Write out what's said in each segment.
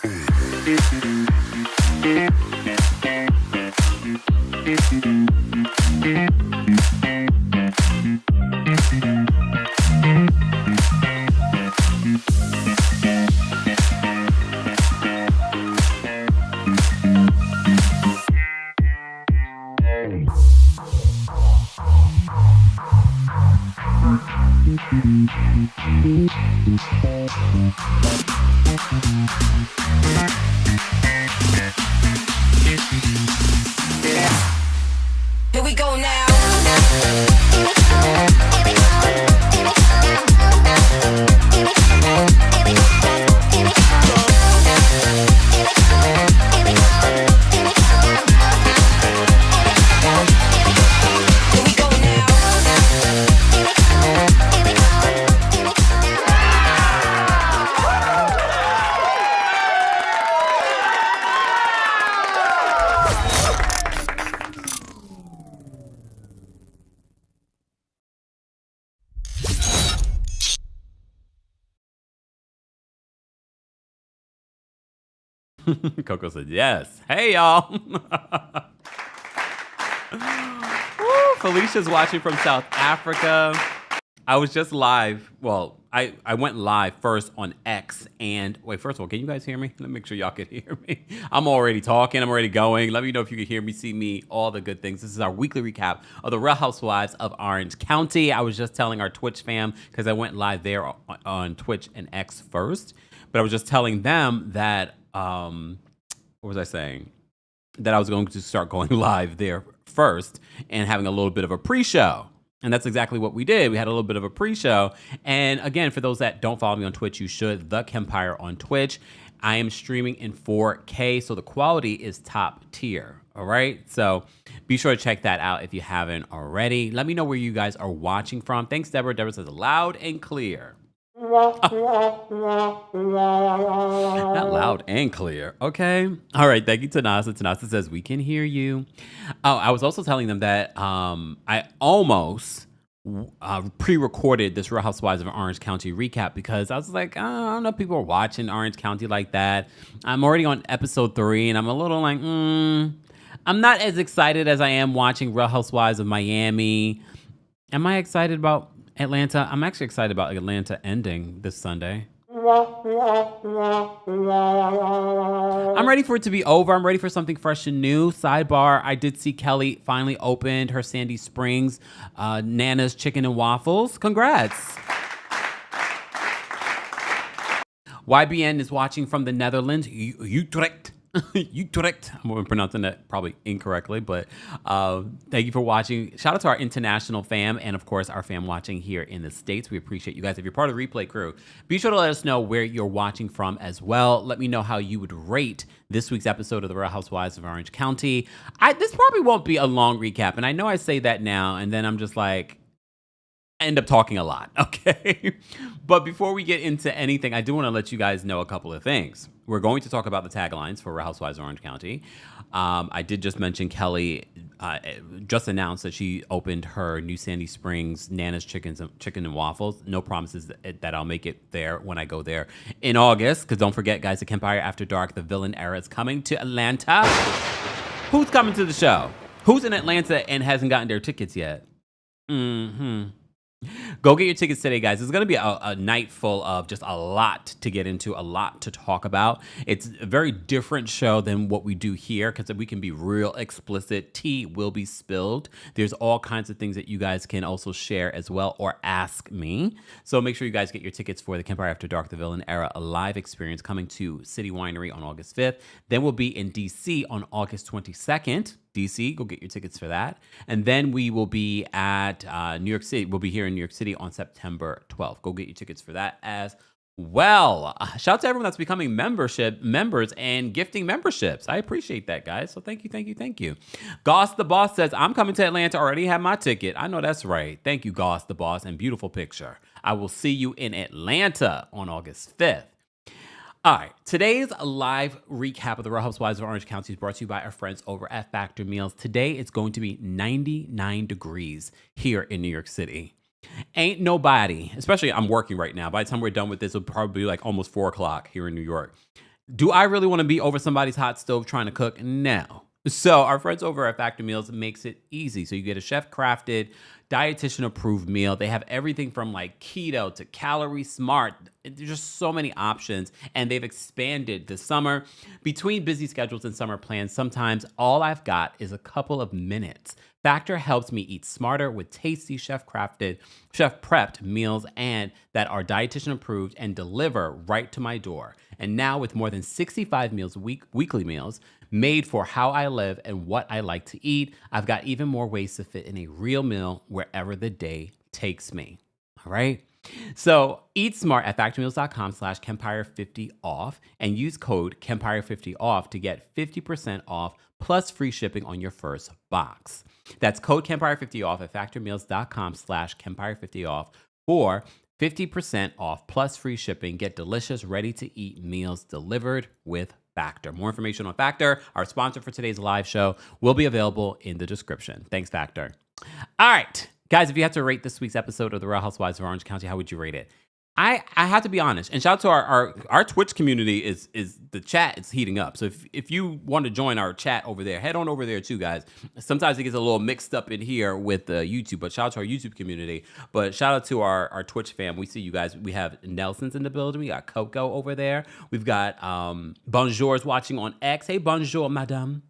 Here we go now. Coco said yes. Hey, y'all. Woo, Felicia's watching from South Africa. I was just live. Well, I went live first on X. And wait, first of all, can you guys hear me? Let me make sure y'all can hear me. I'm already talking. I'm already going. Let me know if you can hear me, see me, all the good things. This is our weekly recap of the Real Housewives of Orange County. I was just telling our Twitch fam, because I went live there on Twitch and X first. But I was just telling them that, what was I saying? That I was going to start going live there first and having a little bit of a pre-show. And that's exactly what we did. We had a little bit of a pre-show. And again, for those that don't follow me on Twitch, you should. The KEMPIRE on Twitch. I am streaming in 4K, so the quality is top tier. All right? So be sure to check that out if you haven't already. Let me know where you guys are watching from. Thanks, Deborah. Deborah says loud and clear. Not loud and clear. Okay. All right. Thank you, Tanasa. Tanasa says we can hear you. Oh, I was also telling them that I almost pre-recorded this Real Housewives of Orange County recap because I was like, I don't know if people are watching Orange County like that. I'm already on episode 3 and I'm a little like, I'm not as excited as I am watching Real Housewives of Miami. Am I excited about Atlanta? I'm actually excited about Atlanta ending this Sunday. I'm ready for it to be over. I'm ready for something fresh and new. Sidebar, I did see Kelly finally opened her Sandy Springs Nana's Chicken and Waffles. Congrats. YBN is watching from the Netherlands. Utrecht. Utrecht. I'm pronouncing that probably incorrectly, but thank you for watching. Shout out to our international fam and, of course, our fam watching here in the States. We appreciate you guys. If you're part of the replay crew, be sure to let us know where you're watching from as well. Let me know how you would rate this week's episode of The Real Housewives of Orange County. This probably won't be a long recap, and I know I say that now, and then I'm just like, end up talking a lot, okay? But before we get into anything, I do want to let you guys know a couple of things. We're going to talk about the taglines for Real Housewives of Orange County. I did just mention Kelly just announced that she opened her new Sandy Springs Nana's Chicken and Waffles. No promises that I'll make it there when I go there in August. Because don't forget, guys, the KEMPIRE After Dark, the villain era is coming to Atlanta. Who's coming to the show? Who's in Atlanta and hasn't gotten their tickets yet? Go get your tickets today, guys. It's going to be a night full of just a lot to get into, a lot to talk about. It's a very different show than what we do here because we can be real explicit. Tea will be spilled. There's all kinds of things that you guys can also share as well or ask me. So make sure you guys get your tickets for the KEMPIRE After Dark, the Villain Era, a live experience coming to City Winery on August 5th. Then we'll be in D.C. on August 22nd. DC, go get your tickets for that. And then we will be at New York City. We'll be here in New York City on September 12th. Go get your tickets for that as well. Shout out to everyone that's becoming members and gifting memberships. I appreciate that, guys. So thank you. Goss the Boss says, I'm coming to Atlanta. Already have my ticket. I know that's right. Thank you, Goss the Boss, and beautiful picture. I will see you in Atlanta on August 5th. All right, today's live recap of the Real Housewives of Orange County is brought to you by our friends over at Factor Meals. Today, it's going to be 99 degrees here in New York City. Ain't nobody, especially I'm working right now. By the time we're done with this, it'll probably be like almost 4 o'clock here in New York. Do I really want to be over somebody's hot stove trying to cook? No. So our friends over at Factor Meals makes it easy. So you get a chef crafted, dietitian approved meal. They have everything from like keto to calorie smart. There's just so many options, and they've expanded this summer. Between busy schedules and summer plans, sometimes all I've got is a couple of minutes. Factor helps me eat smarter with tasty chef prepped meals and that are dietitian approved and deliver right to my door. And now with more than 65 meals weekly meals made for how I live and what I like to eat, I've got even more ways to fit in a real meal wherever the day takes me. All right. So eat smart at factormeals.com/Kempire50 off and use code Kempire50 off to get 50% off plus free shipping on your first box. That's code Kempire50 off at factormeals.com/Kempire50 off for 50% off plus free shipping. Get delicious, ready to eat meals delivered with Factor. More information on Factor, our sponsor for today's live show, will be available in the description. Thanks, Factor. All right. Guys, if you had to rate this week's episode of The Real Housewives of Orange County, how would you rate it? I have to be honest, and shout out to our Twitch community. Is the chat is heating up. So if you want to join our chat over there, head on over there too, guys. Sometimes it gets a little mixed up in here with YouTube, but shout out to our YouTube community. But shout out to our Twitch fam. We see you guys. We have Nelson's in the building. We got Coco over there. We've got Bonjour's watching on X. Hey, bonjour, madame.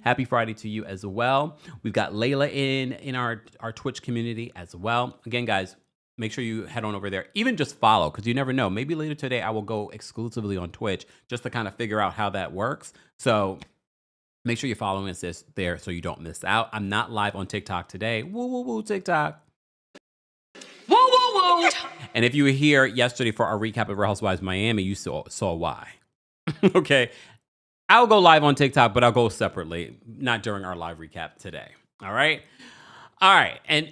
Happy Friday to you as well. We've got Layla in our Twitch community as well. Again, guys, make sure you head on over there. Even just follow, because you never know. Maybe later today I will go exclusively on Twitch just to kind of figure out how that works. So make sure you're following us there so you don't miss out. I'm not live on TikTok today. Woo, woo, woo, TikTok. Woo, woo, woo. And if you were here yesterday for our recap of Real Housewives Miami, you saw why. Okay. I'll go live on TikTok, but I'll go separately, not during our live recap today. All right. All right. And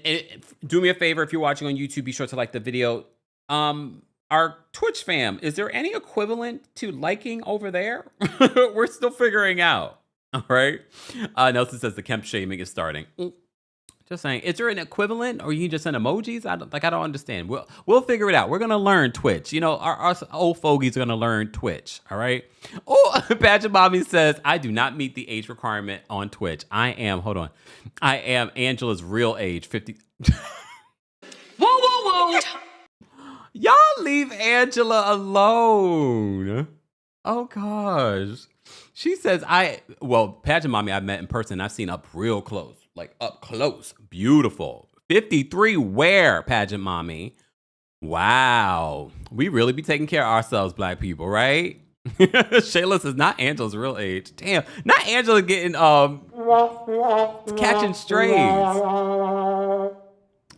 do me a favor, if you're watching on YouTube, be sure to like the video. Our Twitch fam, is there any equivalent to liking over there? We're still figuring out. All right. Nelson says the Kemp shaming is starting. Just saying, is there an equivalent, or you can just send emojis? I don't understand. We'll figure it out. We're gonna learn Twitch. You know, our old fogies are gonna learn Twitch. All right. Oh, Badger Mommy says I do not meet the age requirement on Twitch. I am Angela's real age, 50. Whoa, whoa, whoa! Y'all leave Angela alone. Oh gosh. She says Pageant Mommy I met in person. I've seen up real close. Like up close. Beautiful. 53 where, Pageant Mommy? Wow. We really be taking care of ourselves, Black people, right? Shayla says not Angela's real age. Damn. Not Angela getting catching strays.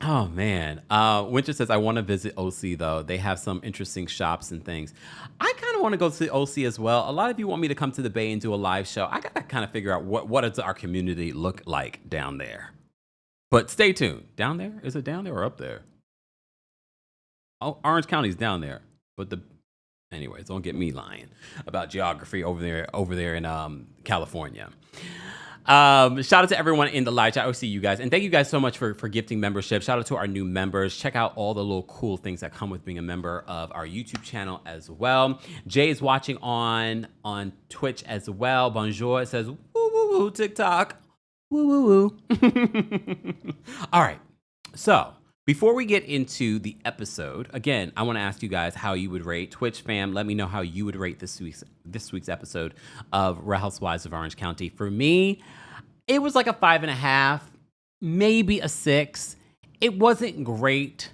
Oh man. Winter says I want to visit OC though. They have some interesting shops and things. I kind of want to go to OC as well. A lot of you want me to come to the Bay and do a live show. I gotta kind of figure out what does our community look like down there. But stay tuned. Down there? Is it down there or up there? Oh, Orange County's down there. But anyways, don't get me lying about geography over there in California. Shout out to everyone in the live chat. I see you guys. And thank you guys so much for gifting membership. Shout out to our new members. Check out all the little cool things that come with being a member of our YouTube channel as well. Jay is watching on Twitch as well. Bonjour. It says, woo, woo, woo, TikTok. Woo, woo, woo. All right. So before we get into the episode, again, I want to ask you guys how you would rate. Twitch fam, let me know how you would rate this week's episode of Real Housewives of Orange County. For me, it was like a 5.5, maybe a 6. It wasn't great.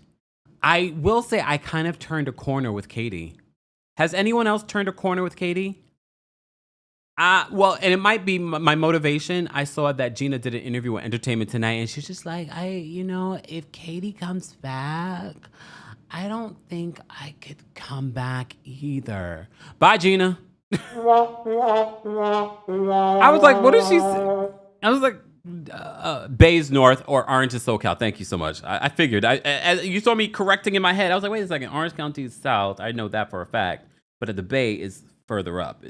I will say I kind of turned a corner with Katie. Has anyone else turned a corner with Katie? Well, and it might be my motivation. I saw that Gina did an interview with Entertainment Tonight, and she's just like, if Katie comes back, I don't think I could come back either. Bye, Gina. I was like, what is she saying? I was like, Bay's North or Orange is SoCal. Thank you so much. I figured. You saw me correcting in my head. I was like, wait a second. Orange County is south. I know that for a fact. But the Bay is further up.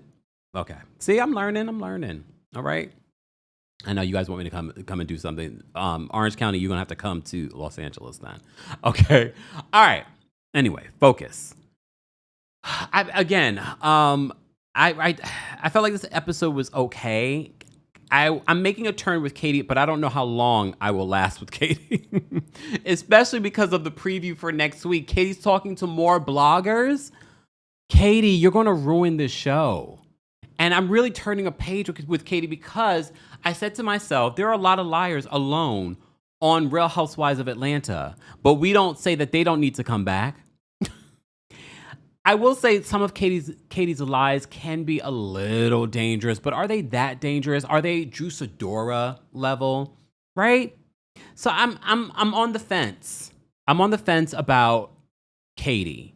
Okay. See, I'm learning. All right. I know you guys want me to come and do something. Orange County, you're going to have to come to Los Angeles then. Okay. All right. Anyway, focus. I felt like this episode was okay. I'm making a turn with Katie, but I don't know how long I will last with Katie. Especially because of the preview for next week. Katie's talking to more bloggers. Katie, you're going to ruin this show. And I'm really turning a page with Katie because I said to myself, there are a lot of liars alone on Real Housewives of Atlanta, but we don't say that they don't need to come back. I will say some of Katie's lies can be a little dangerous, but are they that dangerous? Are they Juicidora level, right? So I'm on the fence. I'm on the fence about Katie.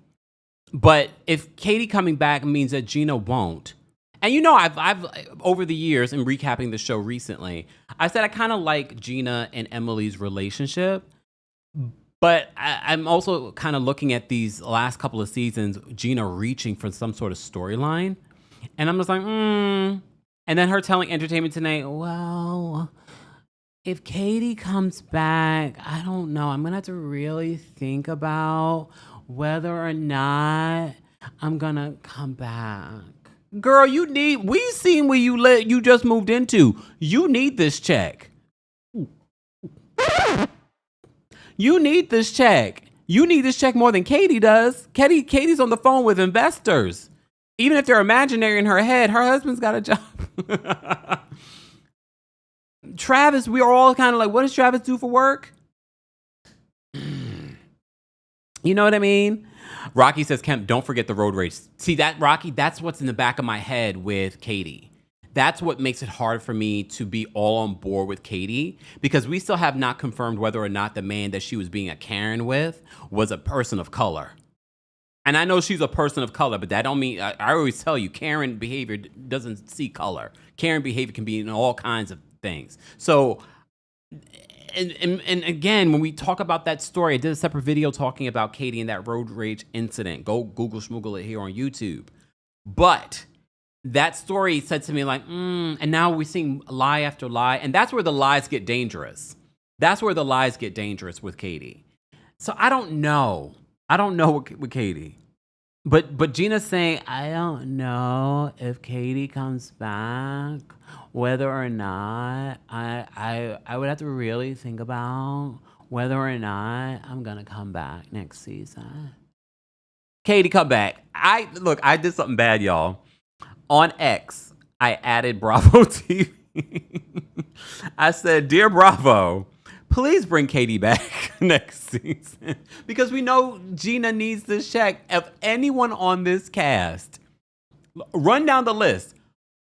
But if Katie coming back means that Gina won't, and you know, I've over the years in recapping the show recently, I said I kind of like Gina and Emily's relationship. But I'm also kind of looking at these last couple of seasons, Gina reaching for some sort of storyline. And I'm just like, And then her telling Entertainment Tonight, well, if Katie comes back, I don't know. I'm going to have to really think about whether or not I'm going to come back. Girl, we seen where you just moved into. You need this check. You need this check. You need this check more than Katie does. Katie's on the phone with investors. Even if they're imaginary in her head, her husband's got a job. Travis, we are all kind of like, what does Travis do for work? You know what I mean? Rocky says, Kemp, don't forget the road race. See that, Rocky? That's what's in the back of my head with Katie. That's what makes it hard for me to be all on board with Katie, because we still have not confirmed whether or not the man that she was being a Karen with was a person of color. And I know she's a person of color, but that don't mean, I always tell you, Karen behavior doesn't see color. Karen behavior can be in all kinds of things. So, and again, when we talk about that story, I did a separate video talking about Katie and that road rage incident. Go Google schmoogle it here on YouTube. But that story said to me like, and now we're seeing lie after lie. And that's where the lies get dangerous. That's where the lies get dangerous with Katie. So I don't know. With Katie. But Gina's saying, I don't know if Katie comes back, whether or not I would have to really think about whether or not I'm going to come back next season. Katie, come back. I did something bad, y'all. On X, I added Bravo TV. I said, Dear Bravo, please bring Katie back next season. Because we know Gina needs this check. If anyone on this cast, run down the list.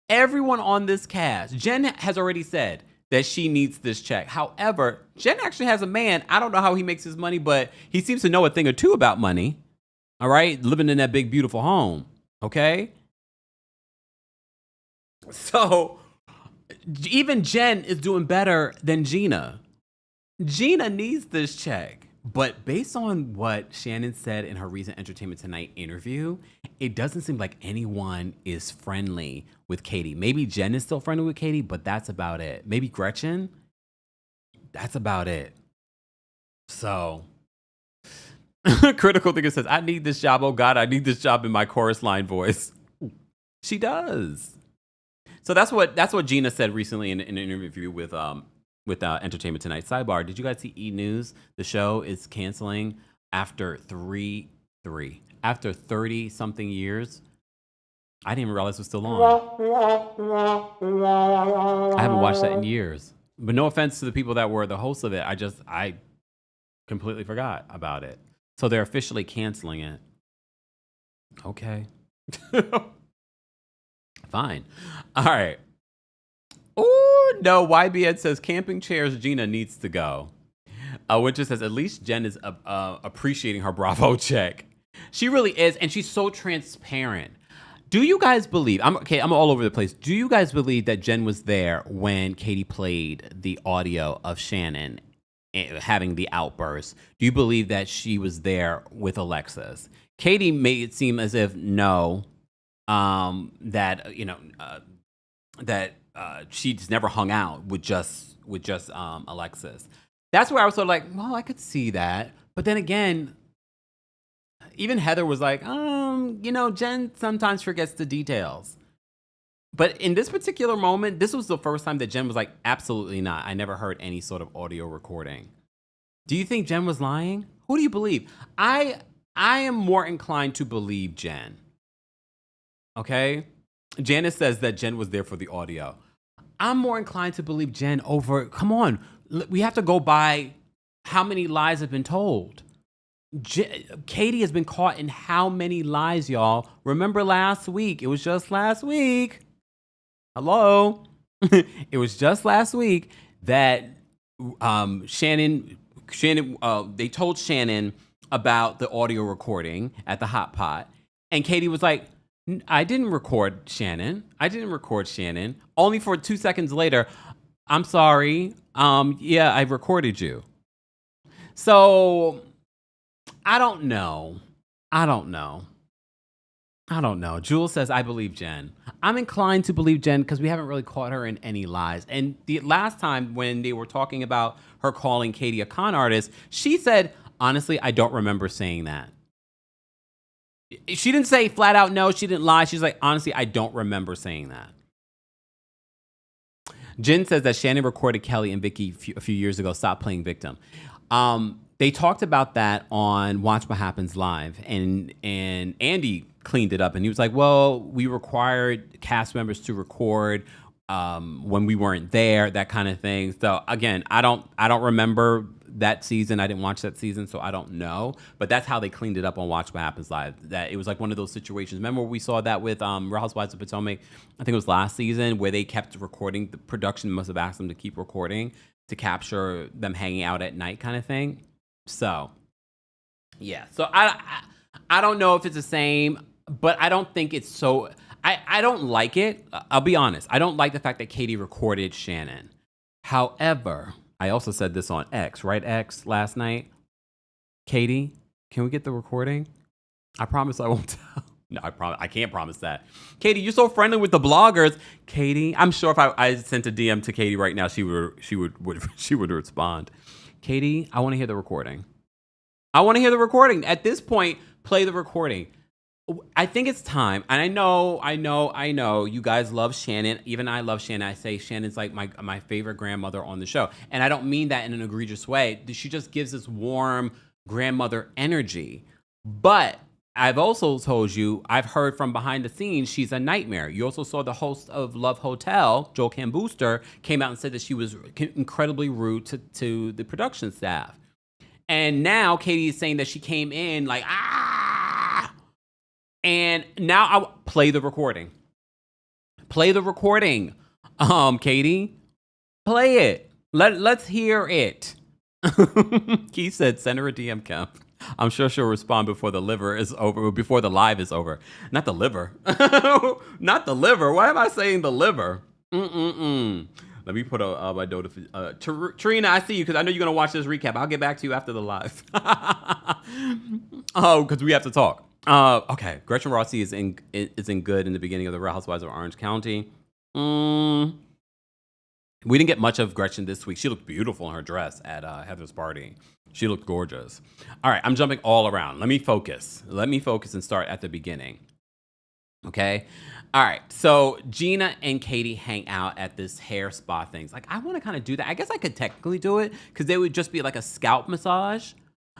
Everyone on this cast, Jen has already said that she needs this check. However, Jen actually has a man. I don't know how he makes his money, but he seems to know a thing or two about money. All right? Living in that big, beautiful home. Okay? So even Jen is doing better than Gina. Gina needs this check. But based on what Shannon said in her recent Entertainment Tonight interview, it doesn't seem like anyone is friendly with Katie. Maybe Jen is still friendly with Katie, but that's about it. Maybe Gretchen. That's about it. So, Critical Thinker says, I need this job. Oh God, I need this job in my chorus line voice. She does. So that's what Gina said recently in an interview with Entertainment Tonight. Sidebar: did you guys see E! News? The show is canceling after 30 something years. I didn't even realize it was still on. I haven't watched that in years. But no offense to the people that were the hosts of it. I completely forgot about it. So they're officially canceling it. Okay. Fine. All right. Oh, no. YBN says camping chairs Gina needs to go. Winter says at least Jen is appreciating her Bravo check. She really is. And she's so transparent. Do you guys believe, I'm all over the place. Do you guys believe that Jen was there when Katie played the audio of Shannon having the outburst? Do you believe that she was there with Alexis? Katie made it seem as if no. That she's never hung out with just Alexis. That's where I was sort of like, well, I could see that. But then again, even Heather was like, Jen sometimes forgets the details. But in this particular moment, this was the first time that Jen was like, absolutely not. I never heard any sort of audio recording. Do you think Jen was lying? Who do you believe? I am more inclined to believe Jen. Okay? Janice says that Jen was there for the audio. I'm more inclined to believe Jen over, come on, we have to go by how many lies have been told. Katie has been caught in how many lies, y'all? Remember last week? It was just last week. Hello? It was just last week that Shannon, they told Shannon about the audio recording at the hot pot. And Katie was like, I didn't record Shannon. Only for 2 seconds later, I'm sorry. Yeah, I recorded you. So I don't know. Jules says, I believe Jen. I'm inclined to believe Jen because we haven't really caught her in any lies. And the last time when they were talking about her calling Katie a con artist, she said, honestly, I don't remember saying that. She didn't say flat out no, she didn't lie. She's like, honestly, I don't remember saying that. Jen says that Shannon recorded Kelly and Vicky a few years ago, Stop Playing Victim. They talked about that on Watch What Happens Live, and Andy cleaned it up, and he was like, well, we required cast members to record when we weren't there, that kind of thing. So again, I don't remember that season. I didn't watch that season, so I don't know. But that's how they cleaned it up on Watch What Happens Live. That it was like one of those situations. Remember we saw that with Real Housewives of Potomac, I think it was last season, where they kept recording. The production must have asked them to keep recording to capture them hanging out at night kind of thing. So, yeah. So I don't know if it's the same, but I don't think it's so... I don't like it. I'll be honest. I don't like the fact that Katie recorded Shannon. However, I also said this on X, right, X, last night. Katie, can we get the recording? I promise I won't tell. No, I can't promise that. Katie, you're so friendly with the bloggers. Katie, I'm sure if I sent a DM to Katie right now, she would respond. Katie, I want to hear the recording. At this point, play the recording. I think it's time. And I know you guys love Shannon. Even I love Shannon. I say Shannon's like my favorite grandmother on the show. And I don't mean that in an egregious way. She just gives this warm grandmother energy. But I've also told you, I've heard from behind the scenes, she's a nightmare. You also saw the host of Love Hotel, Joel Kim Booster, came out and said that she was incredibly rude to the production staff. And now Katie is saying that she came in like, and now I'll play the recording. Katie. Play it. Let's hear it. Keith said, send her a DM, Kemp. I'm sure she'll respond before the live is over. Not the liver. Not the liver. Why am I saying the liver? Let me put my notification. Trina, I see you because I know you're going to watch this recap. I'll get back to you after the live. Oh, because we have to talk. Okay, Gretchen Rossi is in good in the beginning of the Real Housewives of Orange County. We didn't get much of Gretchen this week. She looked beautiful in her dress at Heather's party. She looked gorgeous. All right, I'm jumping all around. Let me focus and start at the beginning. Okay? All right, so Gina and Katie hang out at this hair spa thing. Like, I want to kind of do that. I guess I could technically do it because they would just be like a scalp massage.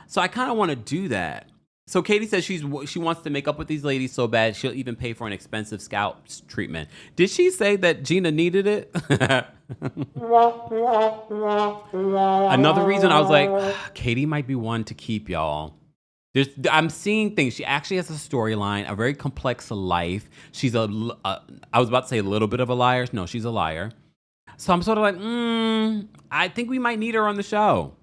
So I kind of want to do that. So Katie says she wants to make up with these ladies so bad she'll even pay for an expensive scalp treatment. Did she say that Gina needed it? Another reason I was like, Katie might be one to keep, y'all. I'm seeing things. She actually has a storyline, a very complex life. She's I was about to say a little bit of a liar. No, she's a liar. So I'm sort of like, I think we might need her on the show.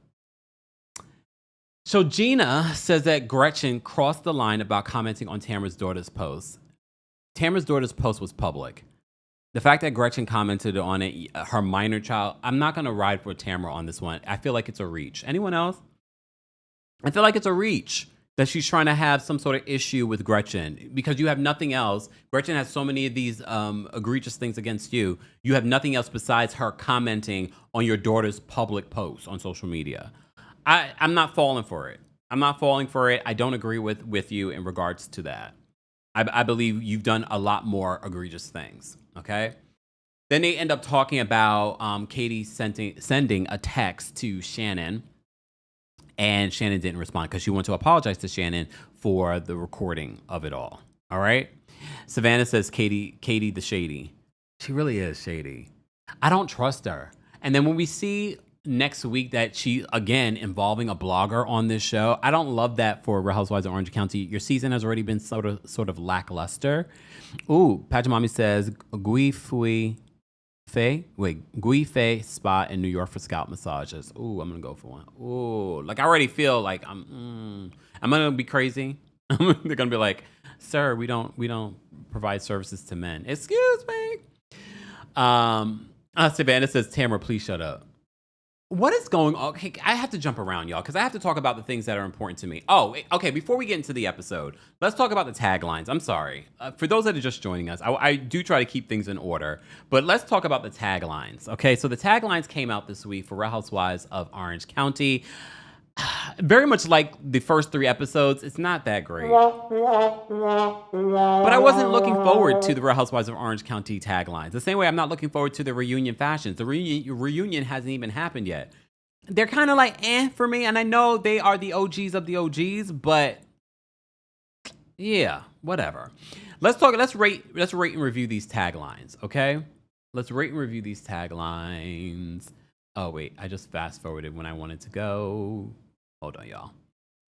So Gina says that Gretchen crossed the line about commenting on Tamara's daughter's post. Tamara's daughter's post was public. The fact that Gretchen commented on it, her minor child, I'm not going to ride for Tamara on this one. I feel like it's a reach. Anyone else? I feel like it's a reach that she's trying to have some sort of issue with Gretchen because you have nothing else. Gretchen has so many of these egregious things against you. You have nothing else besides her commenting on your daughter's public posts on social media. I'm not falling for it. I don't agree with you in regards to that. I believe you've done a lot more egregious things. Okay. Then they end up talking about Katie sending a text to Shannon, and Shannon didn't respond because she wanted to apologize to Shannon for the recording of it all. All right. Savannah says Katie the shady. She really is shady. I don't trust her. And then when we see next week that she, again, involving a blogger on this show, I don't love that for Real Housewives of Orange County. Your season has already been sort of lackluster. Ooh, Pajamami says Gui Fei spot in New York for scalp massages. Ooh, I'm gonna go for one. Ooh, like I already feel like I'm gonna be crazy. They're gonna be like, sir, we don't provide services to men. Excuse me. Savannah says, Tamara, please shut up. What is going on? Okay, I have to jump around, y'all, because I have to talk about the things that are important to me. Oh, okay, before we get into the episode, let's talk about the taglines. I'm sorry. For those that are just joining us, I do try to keep things in order, but let's talk about the taglines. Okay, so the taglines came out this week for Real Housewives of Orange County. Very much like the first 3 episodes, it's not that great. But I wasn't looking forward to the Real Housewives of Orange County taglines. The same way I'm not looking forward to the reunion fashions. The reunion hasn't even happened yet. They're kind of like for me, and I know they are the OGs of the OGs, but yeah, whatever. Let's rate and review these taglines, okay? Let's rate and review these taglines. Oh wait, I just fast forwarded when I wanted to go. Hold on, y'all.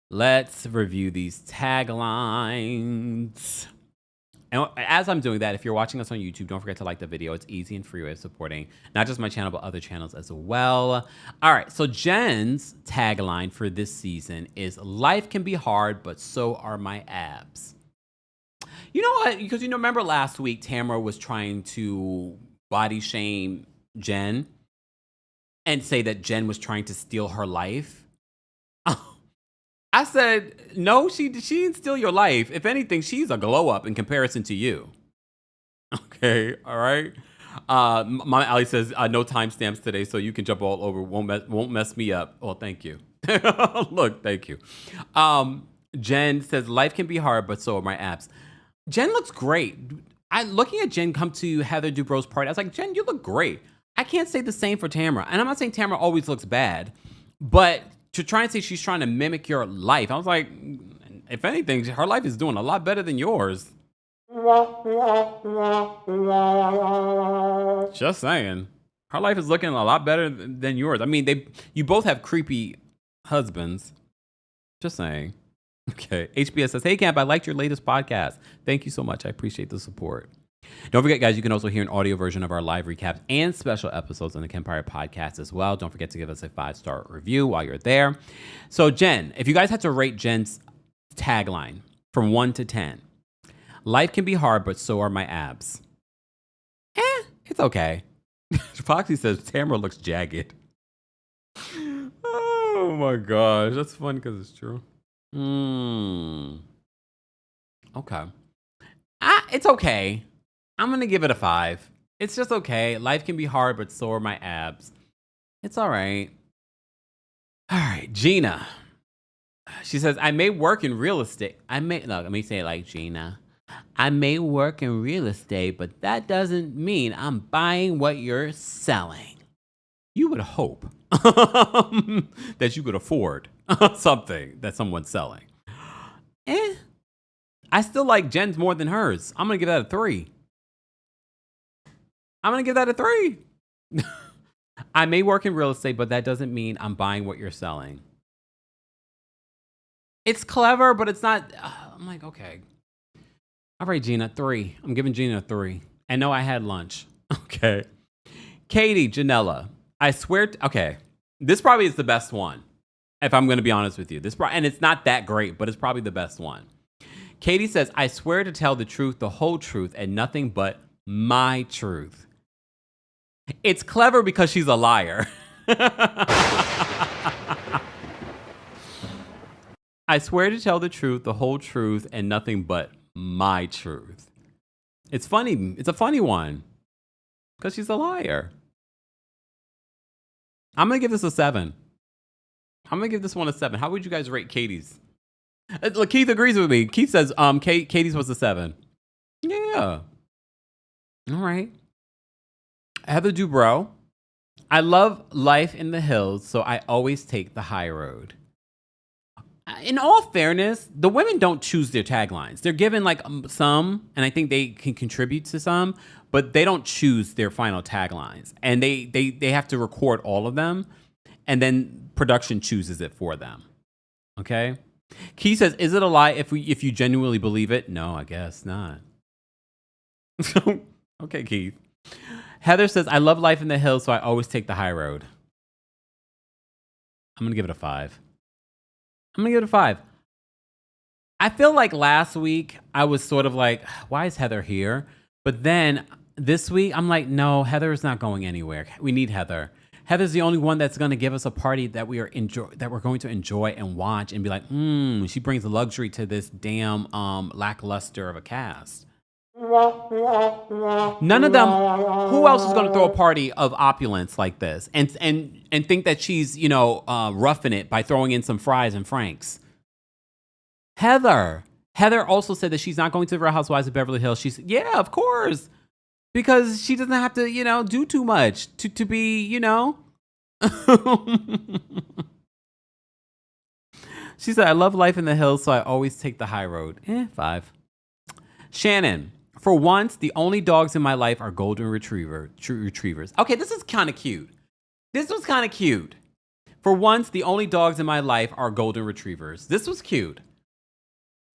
Let's review these taglines. And as I'm doing that, if you're watching us on YouTube, don't forget to like the video. It's easy and free way of supporting not just my channel, but other channels as well. All right, so Jenn's tagline for this season is, life can be hard, but so are my abs. You know what? Because remember last week, Tamara was trying to body shame Jenn and say that Jenn was trying to steal her life. I said, no, she didn't steal your life. If anything, she's a glow up in comparison to you. Okay, all right. Mama Ali says, no timestamps today, so you can jump all over. Won't mess me up. Oh, thank you. Look, thank you. Jenn says, life can be hard, but so are my abs. Jenn looks great. Looking at Jenn come to Heather Dubrow's party, I was like, Jenn, you look great. I can't say the same for Tamara. And I'm not saying Tamara always looks bad, but to try and say she's trying to mimic your life, I was like, if anything, her life is doing a lot better than yours. Just saying. Her life is looking a lot better than yours. I mean, you both have creepy husbands. Just saying. Okay. HBS says, hey, Camp, I liked your latest podcast. Thank you so much. I appreciate the support. Don't forget, guys, you can also hear an audio version of our live recaps and special episodes on the KEMPIRE podcast as well. Don't forget to give us a 5-star review while you're there. So, Jenn, if you guys had to rate Jenn's tagline from 1 to 10, life can be hard, but so are my abs. It's okay. Foxy says, Tamara looks jagged. Oh, my gosh. That's fun because it's true. Okay. It's okay. I'm going to give it a 5. It's just okay. Life can be hard, but so are my abs. It's all right. All right, Gina. She says, I may work in real estate. Let me say it like Gina. I may work in real estate, but that doesn't mean I'm buying what you're selling. You would hope that you could afford something that someone's selling. I still like Jenn's more than hers. I'm going to give that a 3. I may work in real estate, but that doesn't mean I'm buying what you're selling. It's clever, but it's not. I'm like, okay. All right, Gina, 3. I'm giving Gina a 3. And no, I had lunch. Okay. Katie, Janella, I swear. Okay. This probably is the best one, if I'm going to be honest with you. And it's not that great, but it's probably the best one. Katie says, I swear to tell the truth, the whole truth, and nothing but my truth. It's clever because she's a liar. I swear to tell the truth, the whole truth, and nothing but my truth. It's funny. It's a funny one because she's a liar. I'm going to give this a 7. I'm going to give this one a 7. How would you guys rate Katie's? Look, Keith agrees with me. Keith says Katie's was a 7. Yeah. All right. Heather Dubrow. I love life in the hills, so I always take the high road. In all fairness, the women don't choose their taglines. They're given like some, and I think they can contribute to some, but they don't choose their final taglines. And they have to record all of them, and then production chooses it for them. Okay? Key says, "Is it a lie if you genuinely believe it?" No, I guess not. Okay, Keith. Heather says, "I love life in the hills, so I always take the high road." I'm going to give it a 5. I'm going to give it a 5. I feel like last week I was sort of like, why is Heather here? But then this week I'm like, no, Heather is not going anywhere. We need Heather. Heather's the only one that's going to give us a party that we're going to enjoy and watch and be like, she brings luxury to this damn lackluster of a cast. None of them. Who else is going to throw a party of opulence like this and think that she's roughing it by throwing in some fries and franks? Heather also said that she's not going to the Real Housewives of Beverly Hills. She's of course, because she doesn't have to do too much to be She said, "I love life in the hills, so I always take the high road." 5. Shannon. For once, the only dogs in my life are golden retrievers. Okay, this is kind of cute. This was kind of cute. For once, the only dogs in my life are golden retrievers. This was cute.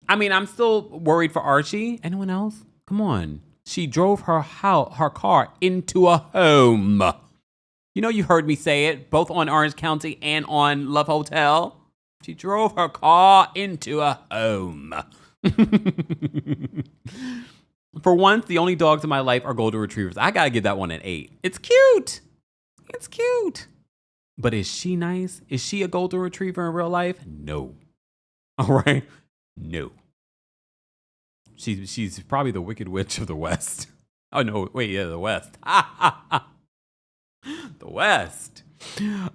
I mean, I'm still worried for Archie. Anyone else? Come on. She drove her car into a home. You heard me say it, both on Orange County and on Love Hotel. She drove her car into a home. For once, the only dogs in my life are golden retrievers. I gotta give that one an 8. It's cute. It's cute. But is she nice? Is she a golden retriever in real life? No. All right? No. She's probably the Wicked Witch of the West. Oh, no. Wait, yeah, the West. The West.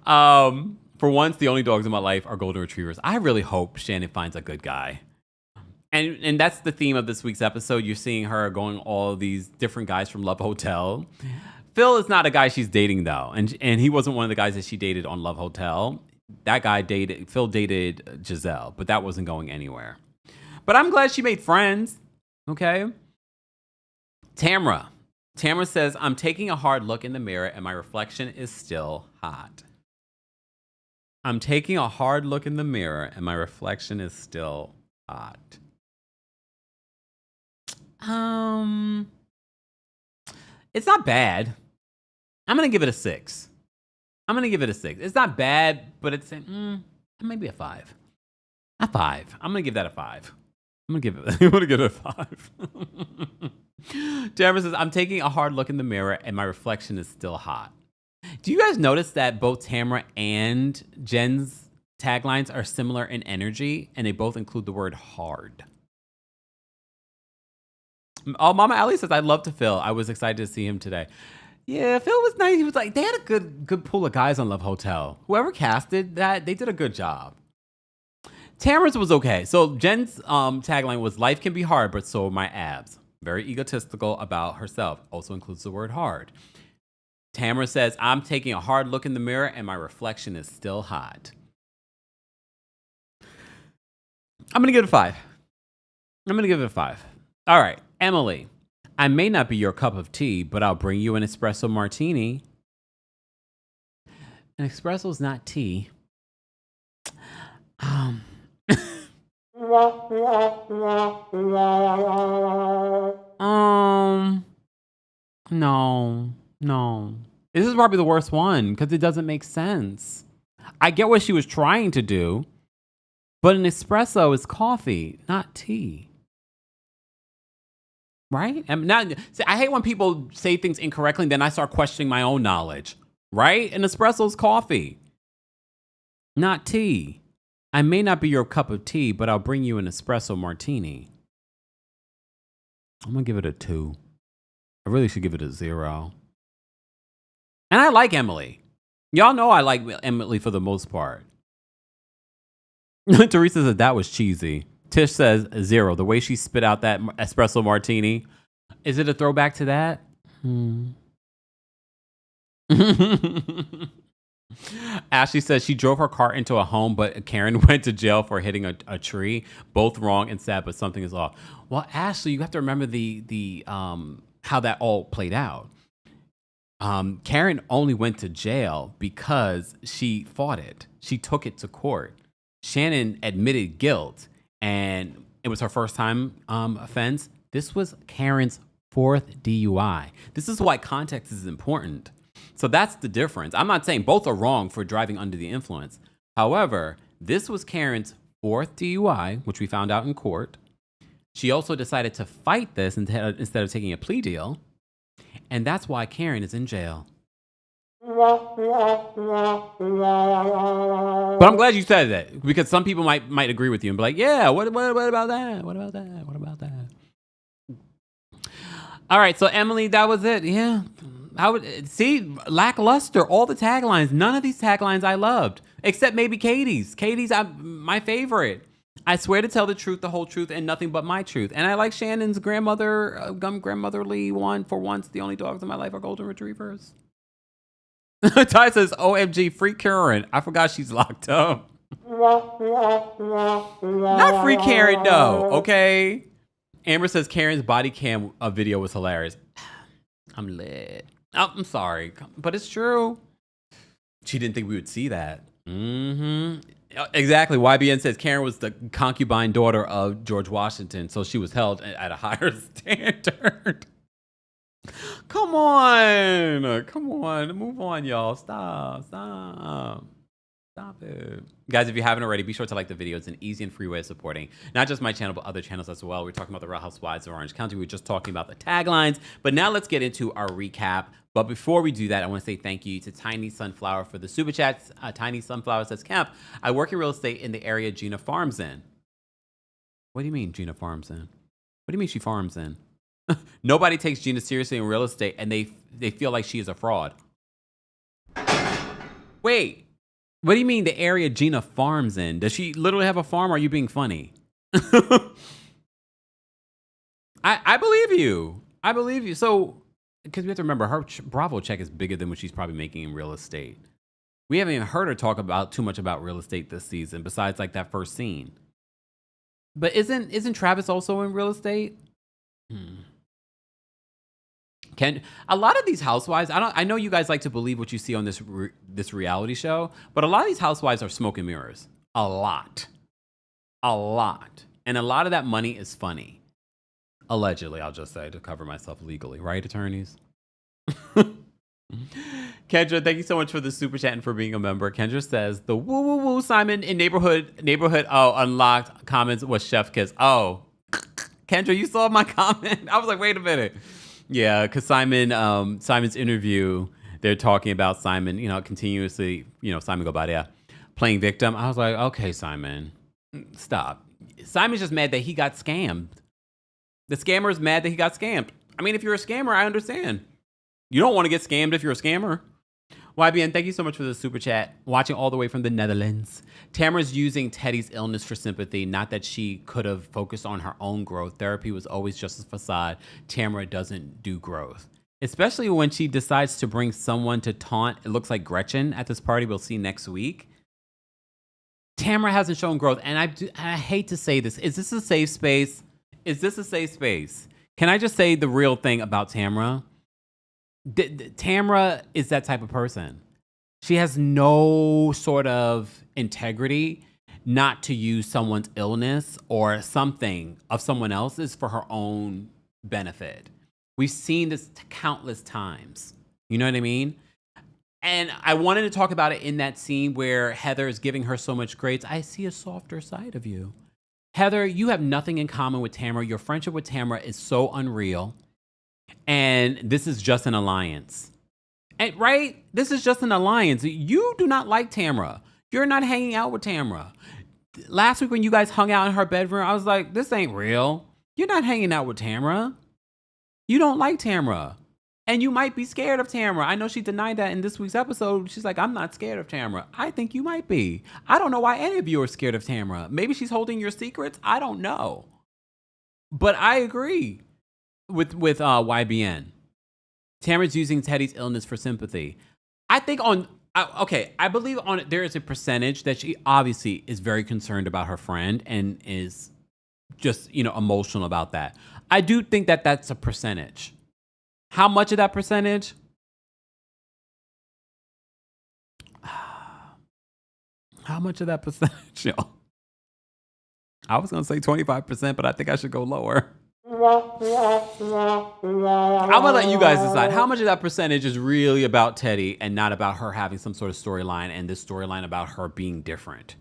For once, the only dogs in my life are golden retrievers. I really hope Shannon finds a good guy. And that's the theme of this week's episode. You're seeing her going all these different guys from Love Hotel. Phil is not a guy she's dating, though. And he wasn't one of the guys that she dated on Love Hotel. Phil dated Giselle, but that wasn't going anywhere. But I'm glad she made friends. Okay. Tamra says, "I'm taking a hard look in the mirror and my reflection is still hot." I'm taking a hard look in the mirror and my reflection is still hot. It's not bad. I'm going to give it a 6. It's not bad, but it's maybe a 5. A 5. I'm going to give that a 5. I'm going to give it a 5. Tamara says, "I'm taking a hard look in the mirror and my reflection is still hot." Do you guys notice that both Tamara and Jen's taglines are similar in energy and they both include the word hard? Oh, Mama Ali says, "I love to Phil. I was excited to see him today." Yeah, Phil was nice. He was like, they had a good pool of guys on Love Hotel. Whoever casted that, they did a good job. Tamara's was okay. So Jen's tagline was, "Life can be hard, but so are my abs." Very egotistical about herself. Also includes the word hard. Tamara says, "I'm taking a hard look in the mirror and my reflection is still hot." I'm going to give it a 5. All right. Emily, "I may not be your cup of tea, but I'll bring you an espresso martini." An espresso is not tea. No. This is probably the worst one because it doesn't make sense. I get what she was trying to do, but an espresso is coffee, not tea. Right? I hate when people say things incorrectly and then I start questioning my own knowledge. Right? An espresso is coffee, not tea. I may not be your cup of tea, but I'll bring you an espresso martini. I'm going to give it a 2. I really should give it a 0. And I like Emily. Y'all know I like Emily for the most part. Teresa said that was cheesy. Tish says 0. The way she spit out that espresso martini. Is it a throwback to that? Ashley says she drove her car into a home, but Karen went to jail for hitting a tree. Both wrong and sad, but something is off. Well, Ashley, you have to remember the how that all played out. Karen only went to jail because she fought it. She took it to court. Shannon admitted guilt, and it was her first time offense. This was Karen's fourth DUI. This is why context is important. So that's the difference. I'm not saying both are wrong for driving under the influence. However, this was Karen's fourth DUI, which we found out in court. She also decided to fight this instead of taking a plea deal. And that's why Karen is in jail. But I'm glad you said that, because some people might agree with you and be like, yeah, what about that? What about that? What about that? All right, so Emily, that was it. Yeah. I would see lackluster, all the taglines. None of these taglines I loved, except maybe Katie's. Katie's my favorite. I swear to tell the truth, the whole truth, and nothing but my truth. And I like Shannon's grandmotherly one. For once, the only dogs in my life are golden retrievers. Ty says, OMG, free Karen. I forgot she's locked up. Not free Karen, no, okay? Amber says Karen's body cam video was hilarious. I'm lit. Oh, I'm sorry, but it's true. She didn't think we would see that. Exactly. YBN says Karen was the concubine daughter of George Washington, so she was held at a higher standard. Come on, move on, y'all. Stop it. Guys, if you haven't already, be sure to like the video. It's an easy and free way of supporting not just my channel, but other channels as well. We're talking about the Real Housewives of Orange County. We were just talking about the taglines, but now let's get into our recap. But before we do that, I want to say thank you to Tiny Sunflower for the super chats. Tiny Sunflower says, Kemp, I work in real estate in the area Gina farms in. What do you mean Gina farms in? What do you mean she farms in? Nobody takes Gina seriously in real estate, and they feel like she is a fraud. Wait. What do you mean the area Gina farms in? Does she literally have a farm, or are you being funny? I believe you. I believe you. So, because we have to remember, her Bravo check is bigger than what she's probably making in real estate. We haven't even heard her talk about too much about real estate this season, besides like that first scene. But isn't Travis also in real estate? A lot of these housewives, I know you guys like to believe what you see on this reality show, but a lot of these housewives are smoke and mirrors. A lot. And a lot of that money is funny. Allegedly, I'll just say, to cover myself legally. Right, attorneys? Kendra, thank you so much for the super chat and for being a member. Kendra says, the woo Simon in neighborhood, unlocked comments was chef kiss. Oh, Kendra, you saw my comment? I was like, wait a minute. Yeah, because Simon's interview, they're talking about Simon, continuously, Simon Gobadia playing victim. I was like, okay, Simon, stop. Simon's just mad that he got scammed. The scammer is mad that he got scammed. I mean, if you're a scammer, I understand. You don't want to get scammed if you're a scammer. YBN, thank you so much for the super chat. Watching all the way from the Netherlands. Tamara's using Teddy's illness for sympathy. Not that she could have focused on her own growth. Therapy was always just a facade. Tamara doesn't do growth. Especially when she decides to bring someone to taunt. It looks like Gretchen at this party we'll see next week. Tamara hasn't shown growth. And I hate to say this. Is this a safe space? Can I just say the real thing about Tamara? Tamara is that type of person. She has no sort of integrity not to use someone's illness or something of someone else's for her own benefit. We've seen this countless times. You know what I mean? And I wanted to talk about it in that scene where Heather is giving her so much grace. I see a softer side of you. Heather, you have nothing in common with Tamara. Your friendship with Tamara is so unreal. And this is just an alliance. And, right? This is just an alliance. You do not like Tamara. You're not hanging out with Tamara. Last week when you guys hung out in her bedroom, I was like, this ain't real. You're not hanging out with Tamara. You don't like Tamara. And you might be scared of Tamara. I know she denied that in this week's episode. She's like, I'm not scared of Tamara. I think you might be. I don't know why any of you are scared of Tamara. Maybe she's holding your secrets. I don't know. But I agree with YBN. Tamara's using Teddy's illness for sympathy. I think I believe there is a percentage that she obviously is very concerned about her friend and is just, emotional about that. I do think that that's a percentage. How much of that percentage? How much of that percentage, y'all? I was going to say 25%, but I think I should go lower. I'm going to let you guys decide how much of that percentage is really about Teddy and not about her having some sort of storyline and this storyline about her being different.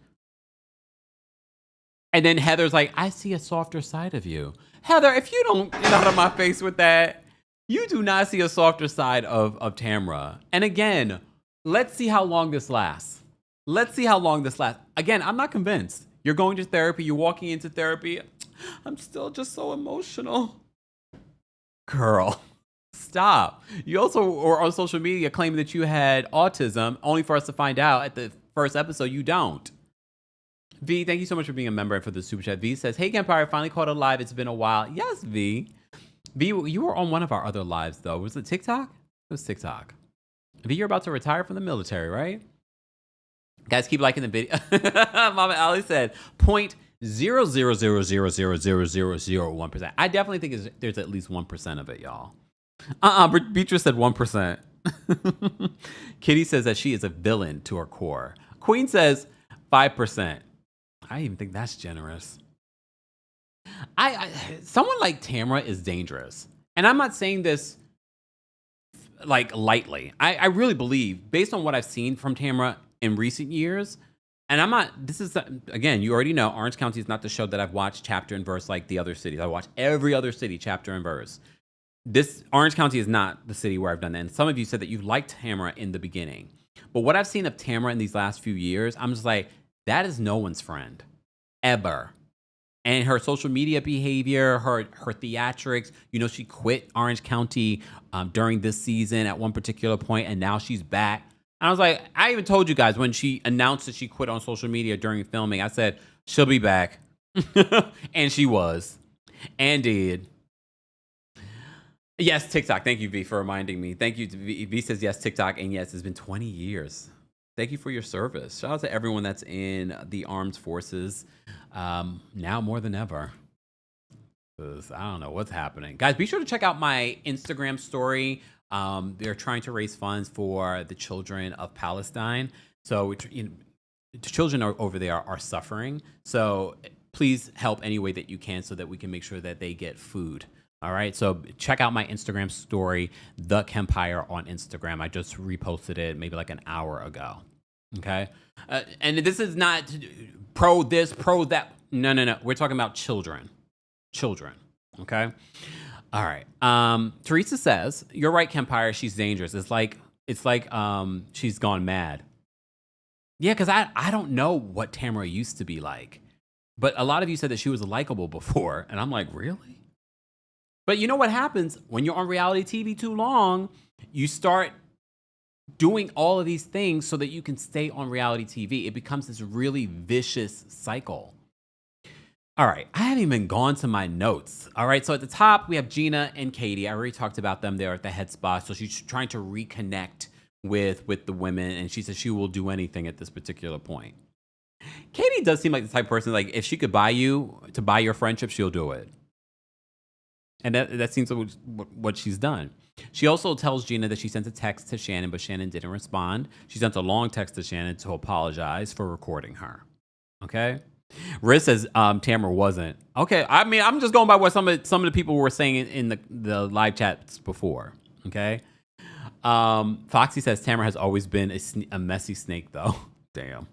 And then Heather's like, I see a softer side of you. Heather, if you don't get out of my face with that, you do not see a softer side of Tamara. And again, let's see how long this lasts. Again, I'm not convinced. You're going to therapy. You're walking into therapy. I'm still just so emotional. Girl, stop. You also were on social media claiming that you had autism, only for us to find out at the first episode you don't. V, thank you so much for being a member and for the super chat. V says, hey, KEMPIRE, finally caught a live. It's been a while. Yes, V. V, you were on one of our other lives, though. Was it TikTok? It was TikTok. V, you're about to retire from the military, right? Guys, keep liking the video. Mama Ali said 0.000000001%. I definitely think there's at least 1% of it, y'all. Beatrice said 1%. Kitty says that she is a villain to her core. Queen says 5%. I even think that's generous. Someone like Tamara is dangerous. And I'm not saying this like lightly. I really believe, based on what I've seen from Tamara in recent years, and again, you already know Orange County is not the show that I've watched chapter and verse like the other cities. I watch every other city chapter and verse. This Orange County is not the city where I've done that. And some of you said that you liked Tamara in the beginning. But what I've seen of Tamara in these last few years, I'm just like, that is no one's friend. Ever. And her social media behavior, her theatrics, she quit Orange County during this season at one particular point, and now she's back. And I was like, I even told you guys when she announced that she quit on social media during filming, I said, she'll be back. And she was. And did. Yes, TikTok. Thank you, V, for reminding me. Thank you. V says yes, TikTok. And yes, it's been 20 years. Thank you for your service. Shout out to everyone that's in the armed forces now more than ever. I don't know what's happening. Guys, be sure to check out my Instagram story. They're trying to raise funds for the children of Palestine. So the children over there are suffering. So please help any way that you can so that we can make sure that they get food. All right. So check out my Instagram story, The KEMPIRE on Instagram. I just reposted it maybe like an hour ago. Okay. And this is not pro this, pro that. No. We're talking about children. Okay. All right. Teresa says, you're right, KEMPIRE. She's dangerous. It's like she's gone mad. Yeah, because I don't know what Tamara used to be like. But a lot of you said that she was likable before. And I'm like, really? But you know what happens when you're on reality TV too long? You start doing all of these things so that you can stay on reality TV. It becomes this really vicious cycle. All right, I haven't even gone to my notes. All right, so at the top, we have Jenna and Katie. I already talked about them. They're at the head spa. So she's trying to reconnect with the women, and she says she will do anything at this particular point. Katie does seem like the type of person, like, if she could buy your friendship, she'll do it. And that seems like what she's done. She also tells Jenna that she sent a text to Shannon, but Shannon didn't respond. She sent a long text to Shannon to apologize for recording her. Okay? Riz says Tamara wasn't. Okay, I mean, I'm just going by what some of the people were saying in the live chats before. Okay? Foxy says Tamara has always been a messy snake, though. Damn.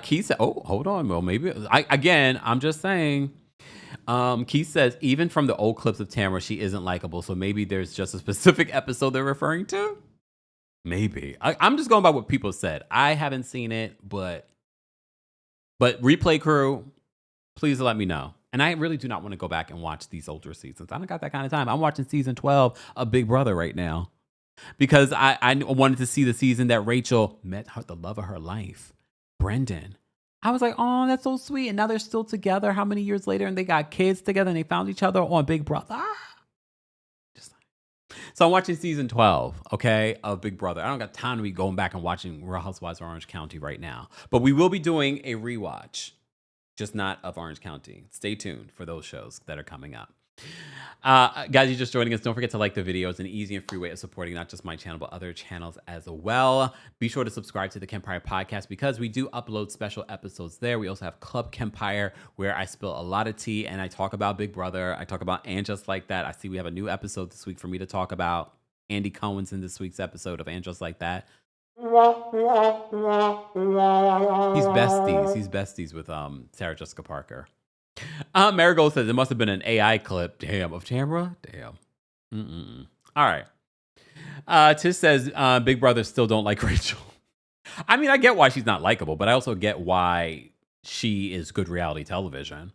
Keith said, oh, hold on. Well, maybe. I'm just saying. Keith says, even from the old clips of Tamara, she isn't likable. So maybe there's just a specific episode they're referring to. Maybe. I'm just going by what people said. I haven't seen it, but replay crew, please let me know. And I really do not want to go back and watch these older seasons. I don't got that kind of time. I'm watching season 12 of Big Brother right now because I wanted to see the season that Rachel met the love of her life, Brendan. I was like, oh, that's so sweet. And now they're still together. How many years later? And they got kids together and they found each other on Big Brother. So I'm watching season 12, okay, of Big Brother. I don't got time to be going back and watching Real Housewives of Orange County right now. But we will be doing a rewatch, just not of Orange County. Stay tuned for those shows that are coming up. Guys, you're just joining us. Don't forget to like the video. It's an easy and free way of supporting not just my channel, but other channels as well. Be sure to subscribe to the KEMPIRE podcast because we do upload special episodes there. We also have Club KEMPIRE where I spill a lot of tea and I talk about Big Brother. I talk about And Just Like That. I see we have a new episode this week for me to talk about. Andy Cohen's in this week's episode of And Just Like That. He's besties with Sarah Jessica Parker. Marigold says it must have been an AI clip. Damn, of Tamra? Damn. All right. Tish says Big Brother still don't like Rachel. I mean, I get why she's not likable, but I also get why she is good reality television.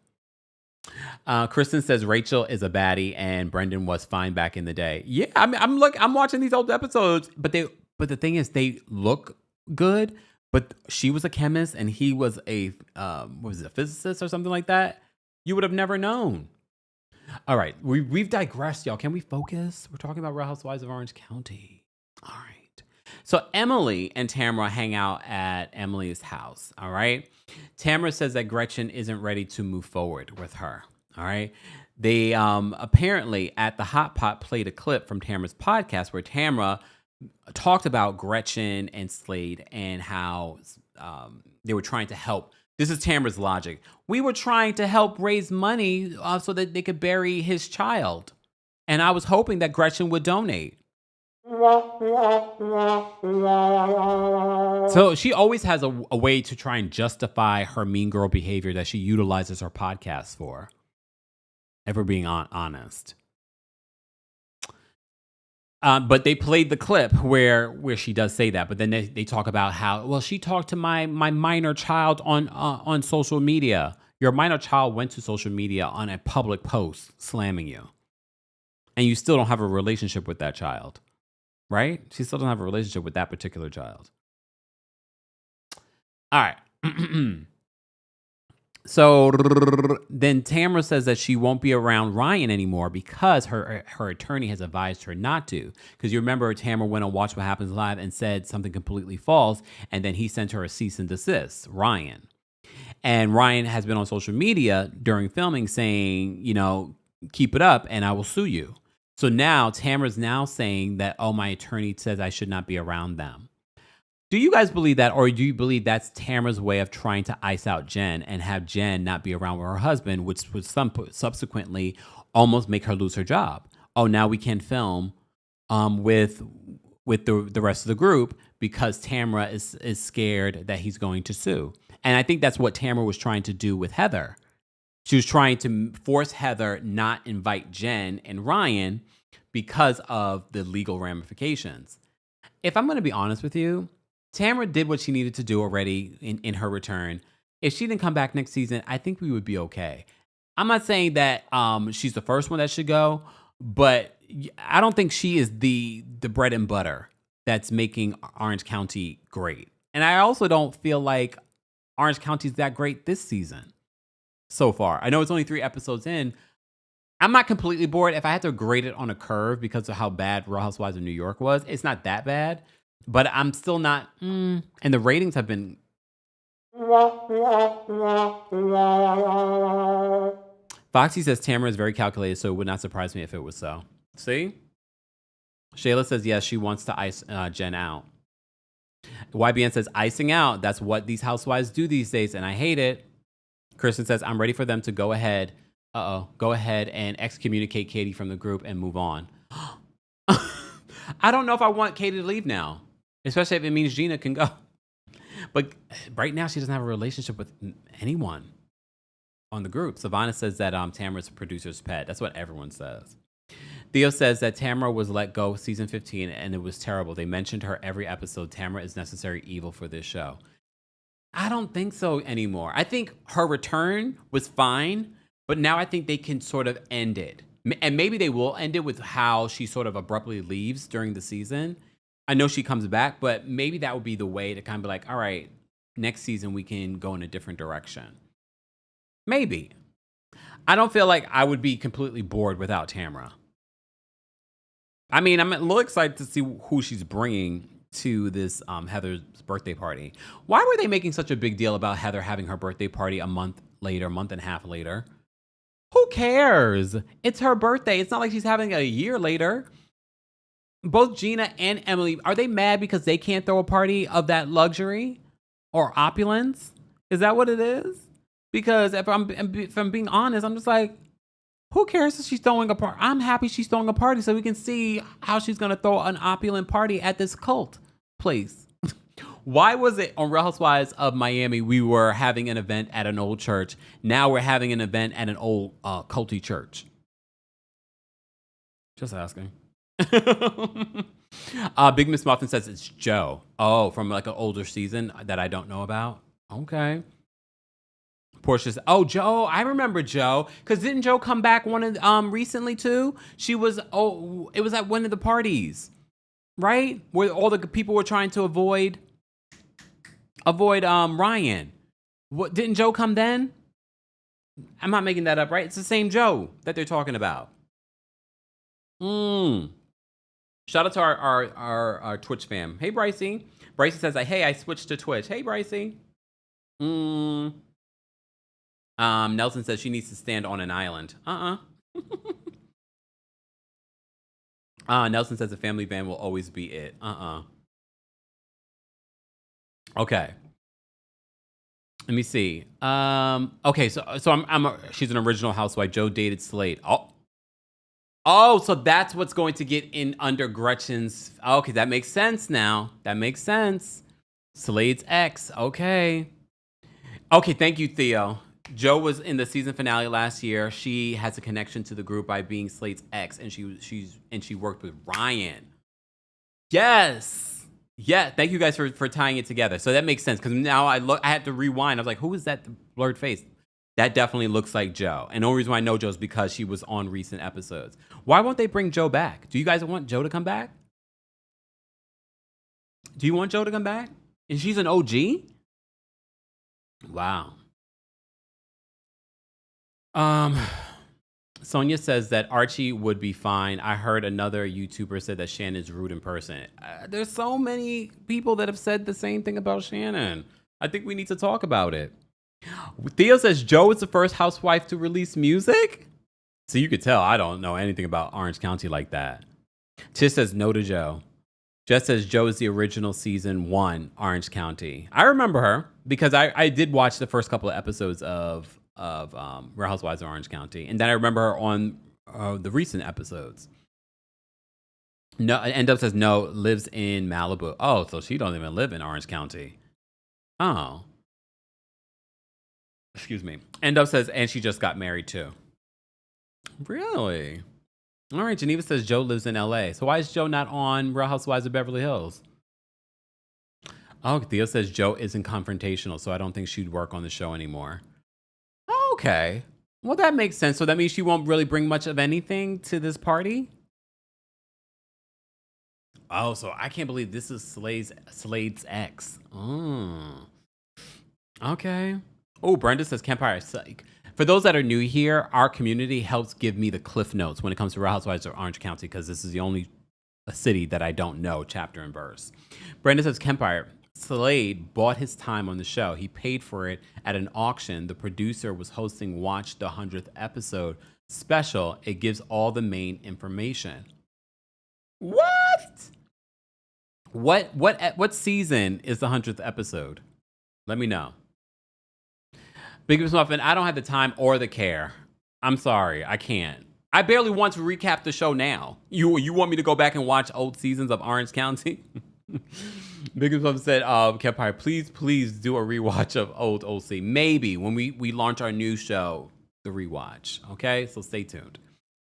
Kristen says Rachel is a baddie and Brendan was fine back in the day. Yeah, I mean, I'm watching these old episodes, but the thing is, they look good. But she was a chemist and he was a a physicist or something like that. You would have never known. All right, we've digressed, y'all. Can we focus? We're talking about Real Housewives of Orange County. All right. So Emily and Tamara hang out at Emily's house. All right. Tamara says that Gretchen isn't ready to move forward with her. All right. They apparently at the Hot Pot played a clip from Tamara's podcast where Tamara talked about Gretchen and Slade and how they were trying to help. This is Tamara's logic. We were trying to help raise money so that they could bury his child. And I was hoping that Gretchen would donate. So she always has a way to try and justify her mean girl behavior that she utilizes her podcast for. If we're being honest. But they played the clip where she does say that. But then they talk about how, well, she talked to my minor child on social media. Your minor child went to social media on a public post slamming you. And you still don't have a relationship with that child. Right? She still doesn't have a relationship with that particular child. All right. So then Tamara says that she won't be around Ryan anymore because her attorney has advised her not to. Because you remember Tamara went on Watch What Happens Live and said something completely false. And then he sent her a cease and desist, Ryan. And Ryan has been on social media during filming saying, you know, keep it up and I will sue you. So now Tamara's now saying that, oh, my attorney says I should not be around them. Do you guys believe that, or do you believe that's Tamara's way of trying to ice out Jen and have Jen not be around with her husband, which would subsequently almost make her lose her job? Oh, now we can't film with the rest of the group because Tamara is scared that he's going to sue. And I think that's what Tamara was trying to do with Heather. She was trying to force Heather not invite Jen and Ryan because of the legal ramifications. If I'm going to be honest with you, Tamara did what she needed to do already in her return. If she didn't come back next season, I think we would be okay. I'm not saying that she's the first one that should go, but I don't think she is the bread and butter that's making Orange County great. And I also don't feel like Orange County is that great this season so far. I know it's only 3 episodes in. I'm not completely bored. If I had to grade it on a curve because of how bad Real Housewives of New York was, it's not that bad. But I'm still not, and the ratings have been. Foxy says Tamara is very calculated, so it would not surprise me if it was so. See? Shayla says, yes, she wants to ice Jen out. YBN says, icing out. That's what these housewives do these days, and I hate it. Kristen says, I'm ready for them to go ahead and excommunicate Katie from the group and move on. I don't know if I want Katie to leave now. Especially if it means Gina can go. But right now, she doesn't have a relationship with anyone on the group. Savannah says that Tamara's a producer's pet. That's what everyone says. Theo says that Tamara was let go season 15, and it was terrible. They mentioned her every episode. Tamara is necessary evil for this show. I don't think so anymore. I think her return was fine, but now I think they can sort of end it. And maybe they will end it with how she sort of abruptly leaves during the season. I know she comes back, but maybe that would be the way to kind of be like, all right, next season we can go in a different direction. Maybe. I don't feel like I would be completely bored without Tamara. I mean, I'm a little excited to see who she's bringing to this Heather's birthday party. Why were they making such a big deal about Heather having her birthday party a month later, a month and a half later? Who cares? It's her birthday. It's not like she's having it a year later. Both Gina and Emily, are they mad because they can't throw a party of that luxury or opulence? Is that what it is? Because if I'm being honest, I'm just like, who cares if she's throwing a party? I'm happy she's throwing a party so we can see how she's going to throw an opulent party at this cult place. Why was it on Real Housewives of Miami we were having an event at an old church? Now we're having an event at an old culty church. Just asking. Big Miss Muffin says it's Joe. Oh, from like an older season that I don't know about. Okay. Portia's, oh, Joe, I remember Joe. Because didn't Joe come back recently too? She was, it was at one of the parties, right? Where all the people were trying to avoid Ryan. What, didn't Joe come then? I'm not making that up, right? It's the same Joe that they're talking about. Shout out to our Twitch fam. Hey, Brycey. Brycey says, hey, I switched to Twitch. Hey, Brycey. Nelson says she needs to stand on an island. Nelson says the family van will always be it. Okay. Let me see. Okay, so she's an original housewife. Joe dated Slade. Oh, so that's what's going to get in under Gretchen's. Okay, that makes sense now. That makes sense. Slade's ex. Okay. Okay, thank you, Theo. Joe was in the season finale last year. She has a connection to the group by being Slade's ex, and she worked with Ryan. Yes. Yeah, thank you guys for tying it together. So that makes sense because now I had to rewind. I was like, who is that blurred face? That definitely looks like Joe. And the only reason why I know Joe is because she was on recent episodes. Why won't they bring Joe back? Do you guys want Joe to come back? Do you want Joe to come back? And she's an OG? Wow. Sonia says that Archie would be fine. I heard another YouTuber said that Shannon's rude in person. There's so many people that have said the same thing about Shannon. I think we need to talk about it. Theo says Joe is the first housewife to release music. So you could tell I don't know anything about Orange County like that. Tish says no to Joe. Jess says Joe is the original season 1 Orange County. I remember her because I did watch the first couple of episodes of Real Housewives of Orange County, and then I remember her on the recent episodes. No, End Up says no, lives in Malibu. Oh, so she don't even live in Orange County. Oh. Excuse me. End Up says, and she just got married too. Really? All right, Geneva says Joe lives in LA. So why is Joe not on Real Housewives of Beverly Hills? Oh, Theo says Joe isn't confrontational, so I don't think she'd work on the show anymore. Okay. Well, that makes sense. So that means she won't really bring much of anything to this party? Oh, so I can't believe this is Slade's ex. Oh. Okay. Oh, Brenda says KEMPIRE. For those that are new here, our community helps give me the cliff notes when it comes to Real Housewives of Orange County because this is the only city that I don't know chapter and verse. Brenda says KEMPIRE. Slade bought his time on the show. He paid for it at an auction. The producer was hosting Watch the 100th episode special. It gives all the main information. What? What season is the 100th episode? Let me know. Big Muffin, I don't have the time or the care. I'm sorry, I can't. I barely want to recap the show now. You want me to go back and watch old seasons of Orange County? Big Muffin said, KEMPIRE, please do a rewatch of old OC. Maybe when we launch our new show, the rewatch. Okay, so stay tuned.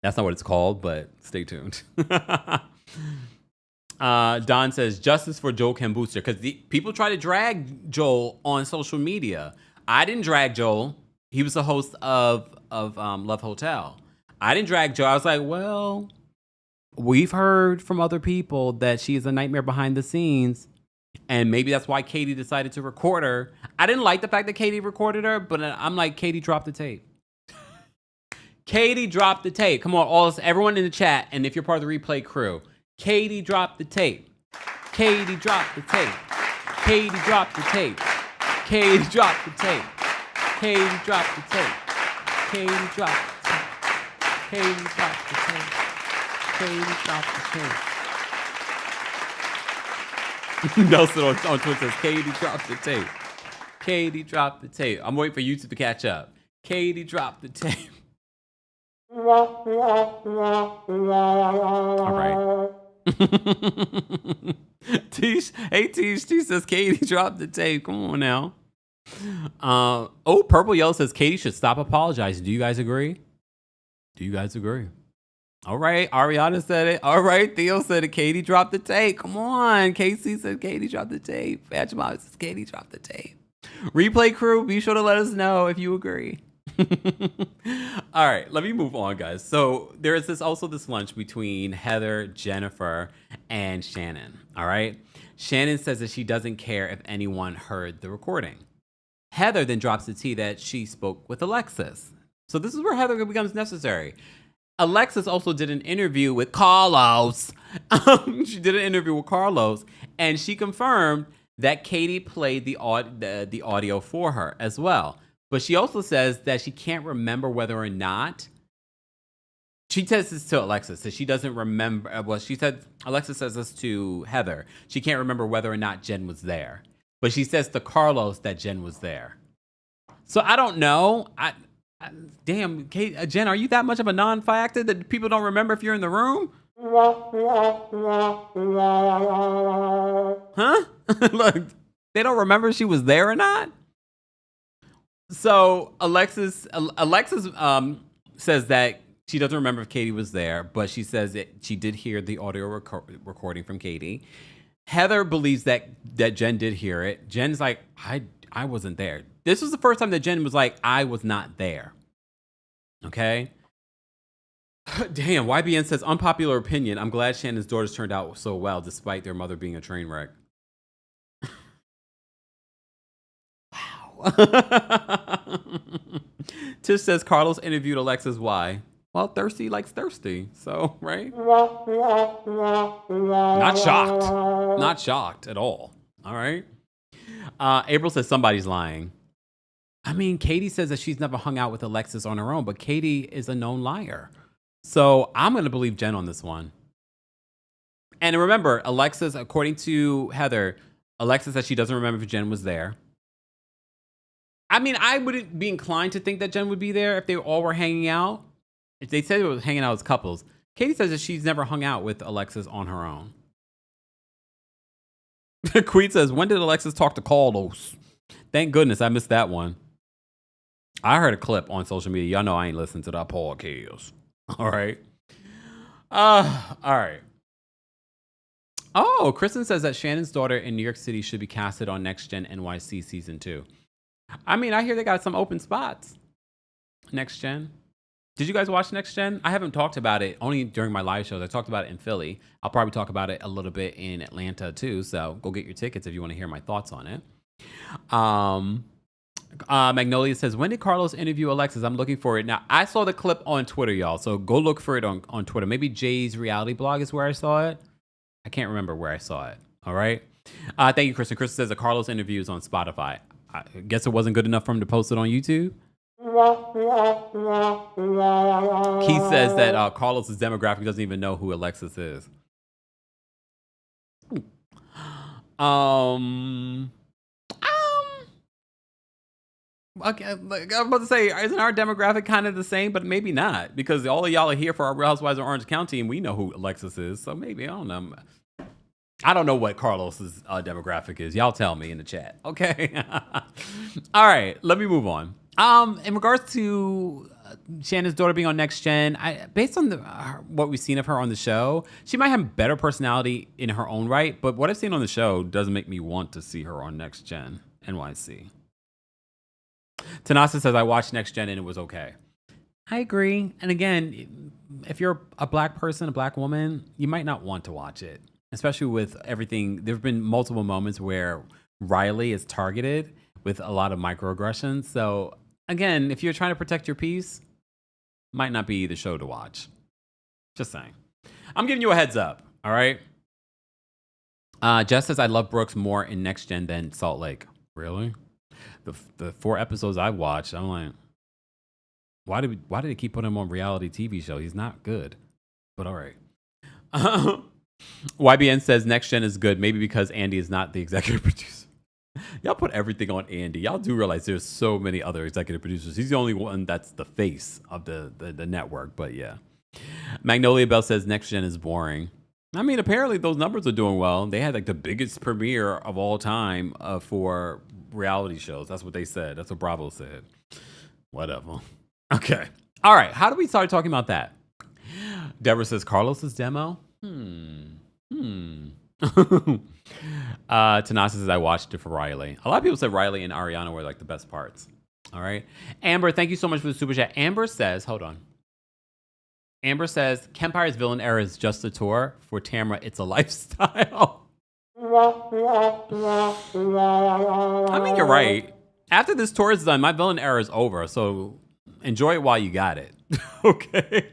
That's not what it's called, but stay tuned. Don says, justice for Joel Kim Booster. Because people try to drag Joel on social media. I didn't drag Joel. He was the host of Love Hotel. I didn't drag Joel. I was like, well, we've heard from other people that she is a nightmare behind the scenes. And maybe that's why Katie decided to record her. I didn't like the fact that Katie recorded her, but I'm like, Katie, drop the tape. Katie dropped the tape. Come on, everyone in the chat, and if you're part of the replay crew, Katie dropped the tape. Katie dropped the tape. Katie dropped the tape. Katie dropped the tape. Katie dropped the tape. Katie dropped the tape. Katie dropped the tape. Katie dropped the tape. Nelson on Twitter says, Katie dropped the tape. Katie dropped the tape. I'm waiting for YouTube to catch up. Katie dropped the tape. All right. Tish, hey Tish, she says Katie dropped the tape. Come on now. Purple Yellow says Katie should stop apologizing. Do you guys agree? Do you guys agree? All right, Ariana said it. All right, Theo said it. Katie dropped the tape. Come on. Casey said Katie dropped the tape. Fatima says Katie dropped the tape. Replay crew, be sure to let us know if you agree. All right, let me move on, guys. So there is this lunch between Heather, Jennifer, and Shannon. All right. Shannon says that she doesn't care if anyone heard the recording. Heather then drops the tea that she spoke with Alexis. So this is where Heather becomes necessary. Alexis also did an interview with Carlos. She did an interview with Carlos, and she confirmed that Katie played the audio for her as well. But she also says that she can't remember whether or not. She says this to Alexis, that she doesn't remember. Well, Alexis says this to Heather. She can't remember whether or not Jen was there. But she says to Carlos that Jen was there. So I don't know. Damn, Jen, are you that much of a non-factor that people don't remember if you're in the room? Huh? Look, they don't remember if she was there or not? So Alexis says that she doesn't remember if Katie was there, but she says that she did hear the audio recording from Katie. Heather believes that Jen did hear it. Jen's like, I wasn't there. This was the first time that Jen was like, I was not there. Okay? Damn, YBN says, unpopular opinion. I'm glad Shannon's daughters turned out so well, despite their mother being a train wreck. Tish says Carlos interviewed Alexis. Why? Well, thirsty likes thirsty. So, right? Not shocked. Not shocked at all. All right. April says somebody's lying. I mean, Katie says that she's never hung out with Alexis on her own, but Katie is a known liar. So I'm going to believe Jen on this one. And remember, Alexis, according to Heather, Alexis says she doesn't remember if Jen was there. I mean, I wouldn't be inclined to think that Jen would be there if they all were hanging out. If they said they were hanging out as couples. Katie says that she's never hung out with Alexis on her own. Queen says, when did Alexis talk to Carlos? Thank goodness I missed that one. I heard a clip on social media. Y'all know I ain't listened to that podcast. All right. All right. Oh, Kristen says that Shannon's daughter in New York City should be casted on Next Gen NYC season 2. I mean, I hear they got some open spots. Next Gen. Did you guys watch Next Gen? I haven't talked about it only during my live shows. I talked about it in Philly. I'll probably talk about it a little bit in Atlanta too. So go get your tickets if you want to hear my thoughts on it. Magnolia says, when did Carlos interview Alexis? I'm looking for it. Now, I saw the clip on Twitter, y'all. So go look for it on Twitter. Maybe Jay's reality blog is where I saw it. I can't remember where I saw it. All right. Thank you, Kristen. Kristen says the Carlos interview is on Spotify. I guess it wasn't good enough for him to post it on YouTube. Keith says that Carlos's demographic doesn't even know who Alexis is. Okay, like, I was about to say, isn't our demographic kind of the same? But maybe not, because all of y'all are here for our Real Housewives of Orange County, and we know who Alexis is. So maybe, I don't know. I don't know what Carlos's demographic is. Y'all tell me in the chat. Okay. All right, let me move on. In regards to Shannon's daughter being on Next Gen, based on what we've seen of her on the show, she might have better personality in her own right. But what I've seen on the show doesn't make me want to see her on Next Gen NYC. Tanasa says, I watched Next Gen and it was okay. I agree. And again, if you're a black person, a black woman, you might not want to watch it, especially with everything. There have been multiple moments where Riley is targeted with a lot of microaggressions. So again, if you're trying to protect your peace, might not be the show to watch. Just saying. I'm giving you a heads up, all right? Jess says, I love Brooks more in Next Gen than Salt Lake. Really? The 4 episodes I watched, I'm like, why did they keep putting him on reality TV show? He's not good. But all right. YBN says Next Gen is good, maybe because Andy is not the executive producer. Y'all put everything on Andy. Y'all do realize there's so many other executive producers. He's the only one that's the face of the network. But yeah. Magnolia Bell says Next Gen is boring. I mean, apparently those numbers are doing well. They had like the biggest premiere of all time for reality shows. That's what they said. That's what Bravo said. Whatever. Okay. All right. How do we start talking about that? Deborah says Carlos's demo. Tanasa says I watched it for Riley. A lot of people said Riley and Ariana were like the best parts. All right. Amber, thank you so much for the super chat. Amber says, hold on. Amber says, Kempire's villain era is just a tour. For Tamra, it's a lifestyle. I mean, you're right. After this tour is done, my villain era is over. So enjoy it while you got it. Okay.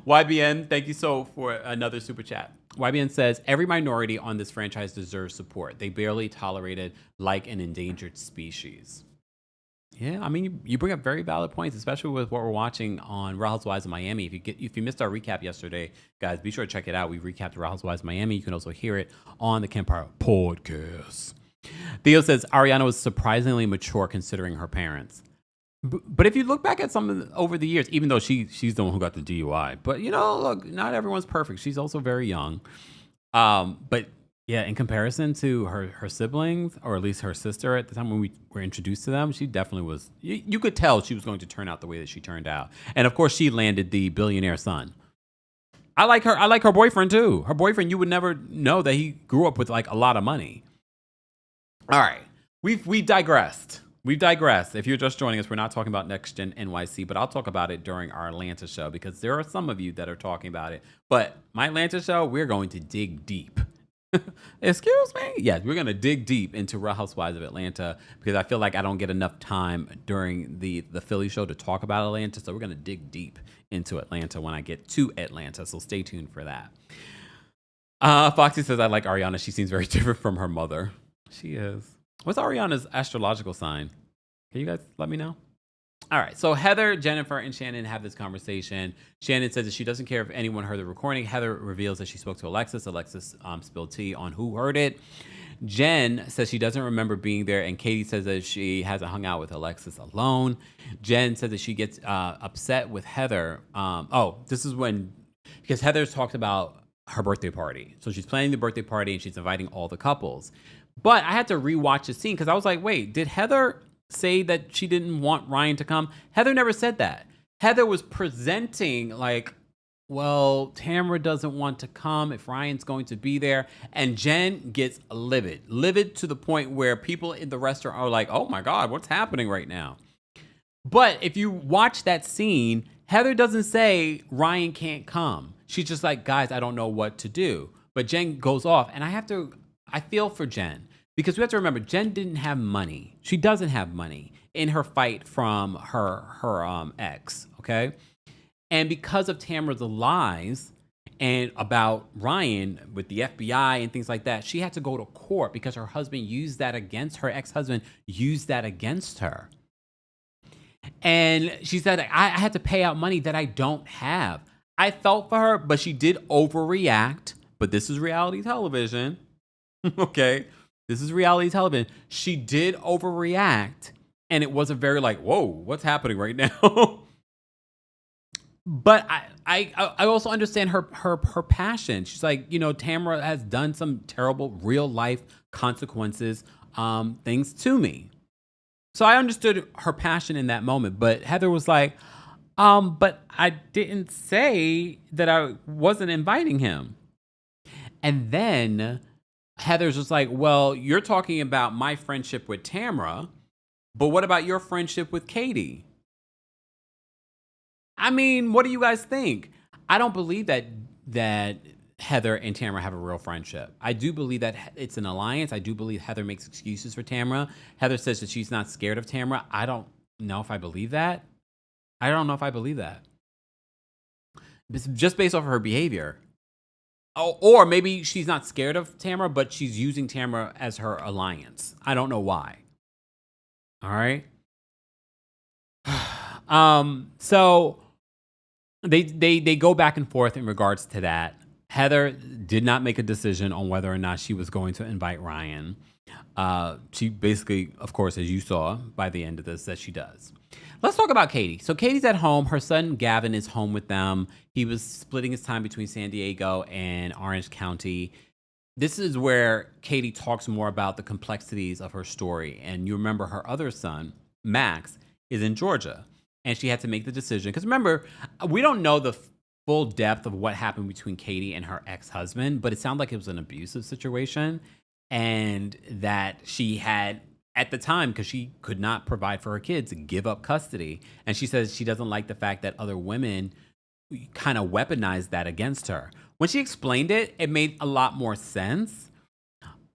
YBN, thank you so for another super chat. YBN says, every minority on this franchise deserves support. They barely tolerated like an endangered species. Yeah, I mean, you bring up very valid points, especially with what we're watching on Real Housewives of Miami. If you missed our recap yesterday, guys, be sure to check it out. We recapped Real Housewives of Miami. You can also hear it on the KEMPIRE podcast. Theo says Ariana was surprisingly mature considering her parents. But if you look back at some over the years, even though she's the one who got the DUI, but look, not everyone's perfect. She's also very young. But yeah, in comparison to her siblings, or at least her sister at the time when we were introduced to them, she definitely was. You could tell she was going to turn out the way that she turned out. And of course, she landed the billionaire son. I like her. I like her boyfriend too. Her boyfriend, you would never know that he grew up with like a lot of money. All right, we digressed. We've digressed. If you're just joining us, we're not talking about Next Gen NYC, but I'll talk about it during our Atlanta show because there are some of you that are talking about it. But my Atlanta show, we're going to dig deep. Excuse me? Yes, we're going to dig deep into Real Housewives of Atlanta because I feel like I don't get enough time during the Philly show to talk about Atlanta. So we're going to dig deep into Atlanta when I get to Atlanta. So stay tuned for that. Foxy says, I like Ariana. She seems very different from her mother. She is. What's Ariana's astrological sign? Can you guys let me know? All right. So Heather, Jennifer, and Shannon have this conversation. Shannon says that she doesn't care if anyone heard the recording. Heather reveals that she spoke to Alexis. Alexis spilled tea on who heard it. Jen says she doesn't remember being there, and Katie says that she hasn't hung out with Alexis alone. Jen says that she gets upset with Heather. This is because Heather's talked about her birthday party. So she's planning the birthday party, and she's inviting all the couples. But I had to rewatch the scene because I was like, wait, did Heather say that she didn't want Ryan to come? Heather never said that. Heather was presenting like, well, Tamra doesn't want to come if Ryan's going to be there. And Jen gets livid to the point where people in the restaurant are like, oh my God, what's happening right now? But if you watch that scene, Heather doesn't say Ryan can't come. She's just like, guys, I don't know what to do. But Jen goes off, and I feel for Jen. Because we have to remember, Jen didn't have money. She doesn't have money in her fight from her ex, okay? And because of Tamra's lies and about Ryan with the FBI and things like that, she had to go to court because her husband used that against her. Ex-husband used that against her. And she said, I had to pay out money that I don't have. I felt for her, but she did overreact. But this is reality television, okay? This is reality television. She did overreact, and it was a very like, whoa, what's happening right now? But I also understand her passion. She's like, Tamra has done some terrible real life consequences, things to me. So I understood her passion in that moment. But Heather was like, but I didn't say that I wasn't inviting him. And then Heather's just like, well, you're talking about my friendship with Tamra, but what about your friendship with Katie? I mean, what do you guys think? I don't believe that Heather and Tamra have a real friendship. I do believe that it's an alliance. I do believe Heather makes excuses for Tamra. Heather says that she's not scared of Tamra. I don't know if I believe that. just based off of her behavior. Oh, or maybe she's not scared of Tamara, but she's using Tamara as her alliance. I don't know why. All right. So they go back and forth in regards to that. Heather did not make a decision on whether or not she was going to invite Ryan. She basically, of course, as you saw by the end of this, that she does. Let's talk about Katie. So Katie's at home. Her son Gavin is home with them. He was splitting his time between San Diego and Orange County. This is where Katie talks more about the complexities of her story. And you remember her other son, Max, is in Georgia. And she had to make the decision. Because remember, we don't know the full depth of what happened between Katie and her ex-husband, but it sounded like it was an abusive situation. And that she had, at the time, because she could not provide for her kids, give up custody. And she says she doesn't like the fact that other women kind of weaponized that against her. When she explained it, it made a lot more sense.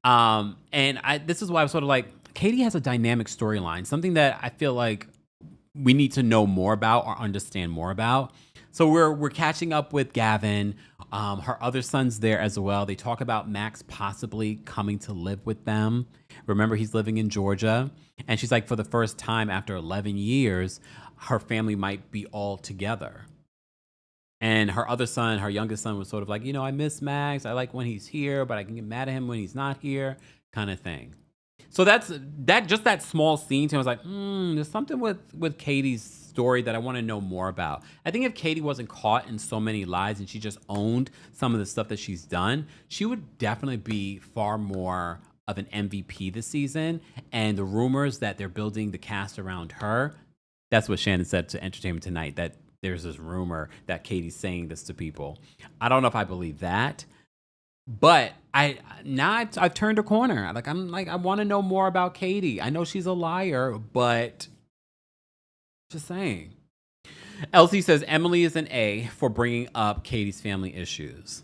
This is why I was sort of like, Katie has a dynamic storyline, something that I feel like we need to know more about or understand more about. So we're catching up with Gavin. Her other son's there as well. They talk about Max possibly coming to live with them. Remember, he's living in Georgia. And she's like, for the first time after 11 years, her family might be all together. And her other son, her youngest son, was sort of like, I miss Max. I like when he's here, but I can get mad at him when he's not here, kind of thing. So just that small scene to me, I was like, there's something with Katie's story that I want to know more about. I think if Katie wasn't caught in so many lies and she just owned some of the stuff that she's done, she would definitely be far more of an MVP this season. And the rumors that they're building the cast around her, that's what Shannon said to Entertainment Tonight, that there's this rumor that Katie's saying this to people. I don't know if I believe that, but I've turned a corner. I want to know more about Katie. I know she's a liar, but just saying. Elsie says Emily is an A for bringing up Katie's family issues.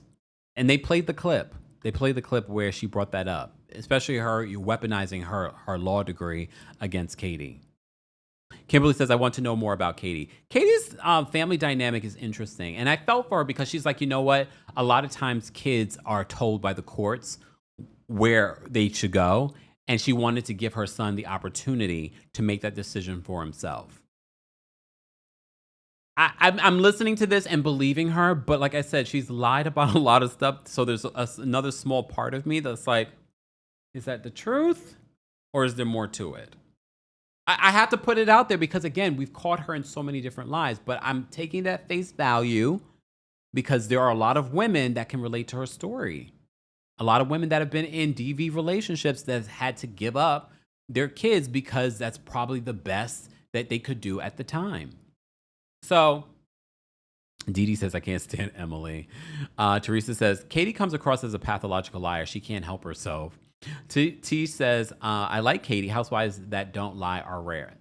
And they played the clip. They played the clip where she brought that up, especially her weaponizing her law degree against Katie. Kimberly says, I want to know more about Katie. Katie's family dynamic is interesting. And I felt for her because she's like, you know what? A lot of times kids are told by the courts where they should go. And she wanted to give her son the opportunity to make that decision for himself. I'm listening to this and believing her. But like I said, she's lied about a lot of stuff. So there's another small part of me that's like, is that the truth? Or is there more to it? I have to put it out there because, again, we've caught her in so many different lies, but I'm taking that face value because there are a lot of women that can relate to her story. A lot of women that have been in DV relationships that have had to give up their kids because that's probably the best that they could do at the time. So Dee Dee says, I can't stand Emily. Teresa says, Katie comes across as a pathological liar. She can't help herself. T says, I like Katie. Housewives that don't lie are rare.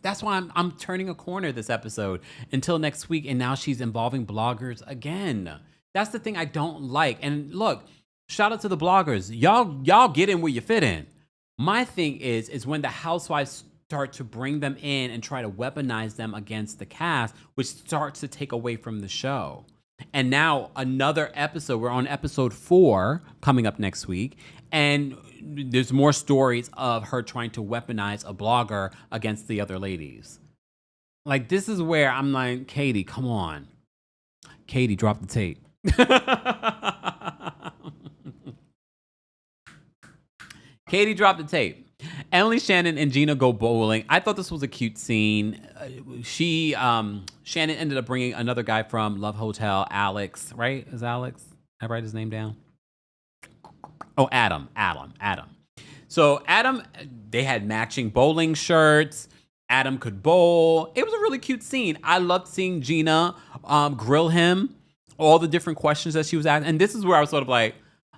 That's why I'm turning a corner this episode until next week. And now she's involving bloggers again. That's the thing I don't like. And look, shout out to the bloggers. Y'all get in where you fit in. My thing is when the housewives start to bring them in and try to weaponize them against the cast, which starts to take away from the show. And now another episode, we're on episode 4 coming up next week. And there's more stories of her trying to weaponize a blogger against the other ladies. Like, this is where I'm like, Katie, come on. Katie, drop the tape. Katie, drop the tape. Emily, Shannon, and Gina go bowling. I thought this was a cute scene. Shannon ended up bringing another guy from Love Hotel, Alex, right? Is Alex? I write his name down? Oh, Adam. So Adam, they had matching bowling shirts. Adam could bowl. It was a really cute scene. I loved seeing Gina grill him, all the different questions that she was asking. And this is where I was sort of like,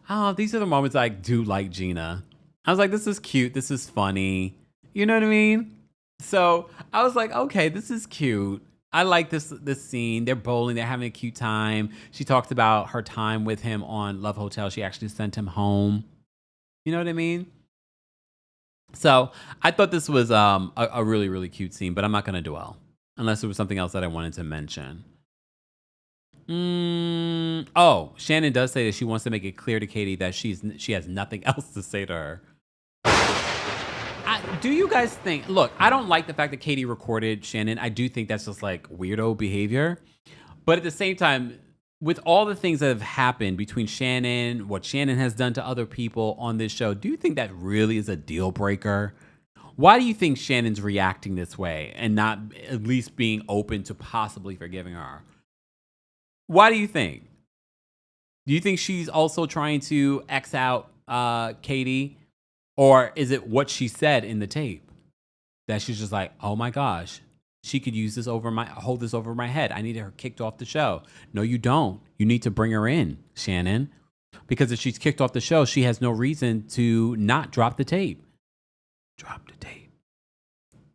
oh, these are the moments I do like Gina. I was like, this is cute. This is funny. You know what I mean? So I was like, okay, this is cute. I like this scene. They're bowling. They're having a cute time. She talked about her time with him on Love Hotel. She actually sent him home. You know what I mean? So I thought this was a really, really cute scene, but I'm not going to dwell unless there was something else that I wanted to mention. Oh, Shannon does say that she wants to make it clear to Katie that she has nothing else to say to her. Do you guys think? Look, I don't like the fact that Katie recorded Shannon. I do think that's just like weirdo behavior. But at the same time, with all the things that have happened between Shannon, what Shannon has done to other people on this show, do you think that really is a deal breaker? Why do you think Shannon's reacting this way and not at least being open to possibly forgiving her? Why do you think? Do you think she's also trying to X out Katie? Or is it what she said in the tape? That she's just like, oh my gosh, she could use this hold this over my head. I need her kicked off the show. No, you don't. You need to bring her in, Shannon. Because if she's kicked off the show, she has no reason to not drop the tape. Drop the tape.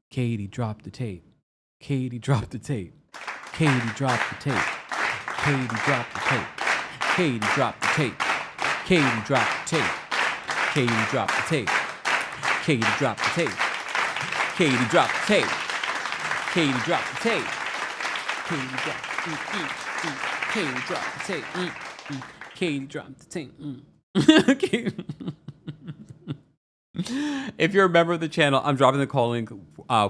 Katie, drop the tape. Katie, drop the tape. Katie, drop the tape. Katie, drop the tape. Katie, drop the tape. Katie, drop the tape. Katie, drop the tape. Katie, drop the tape. Katie, drop the tape. Katie, drop the tape. Katie, drop the tape. Katie, drop the tape. If you're a member of the channel, I'm dropping the call link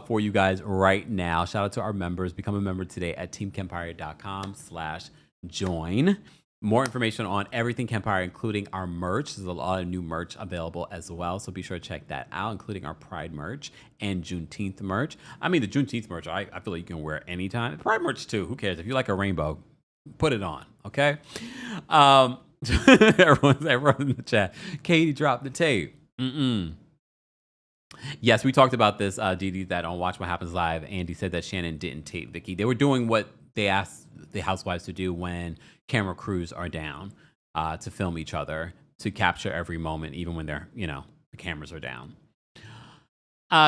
for you guys right now. Shout out to our members. Become a member today at teamkempire.com/join. More information on everything Kempire, including our merch. There's a lot of new merch available as well, so be sure to check that out, including our Pride merch and Juneteenth merch. I mean, the Juneteenth merch, I feel like you can wear it anytime. Pride merch, too. Who cares? If you like a rainbow, put it on, okay? Everyone in the chat. Katie dropped the tape. Yes, we talked about this, Dee, that on Watch What Happens Live, Andy said that Shannon didn't tape Vicky. They were doing what they asked the Housewives to do when camera crews are down to film each other, to capture every moment, even when they're, the cameras are down.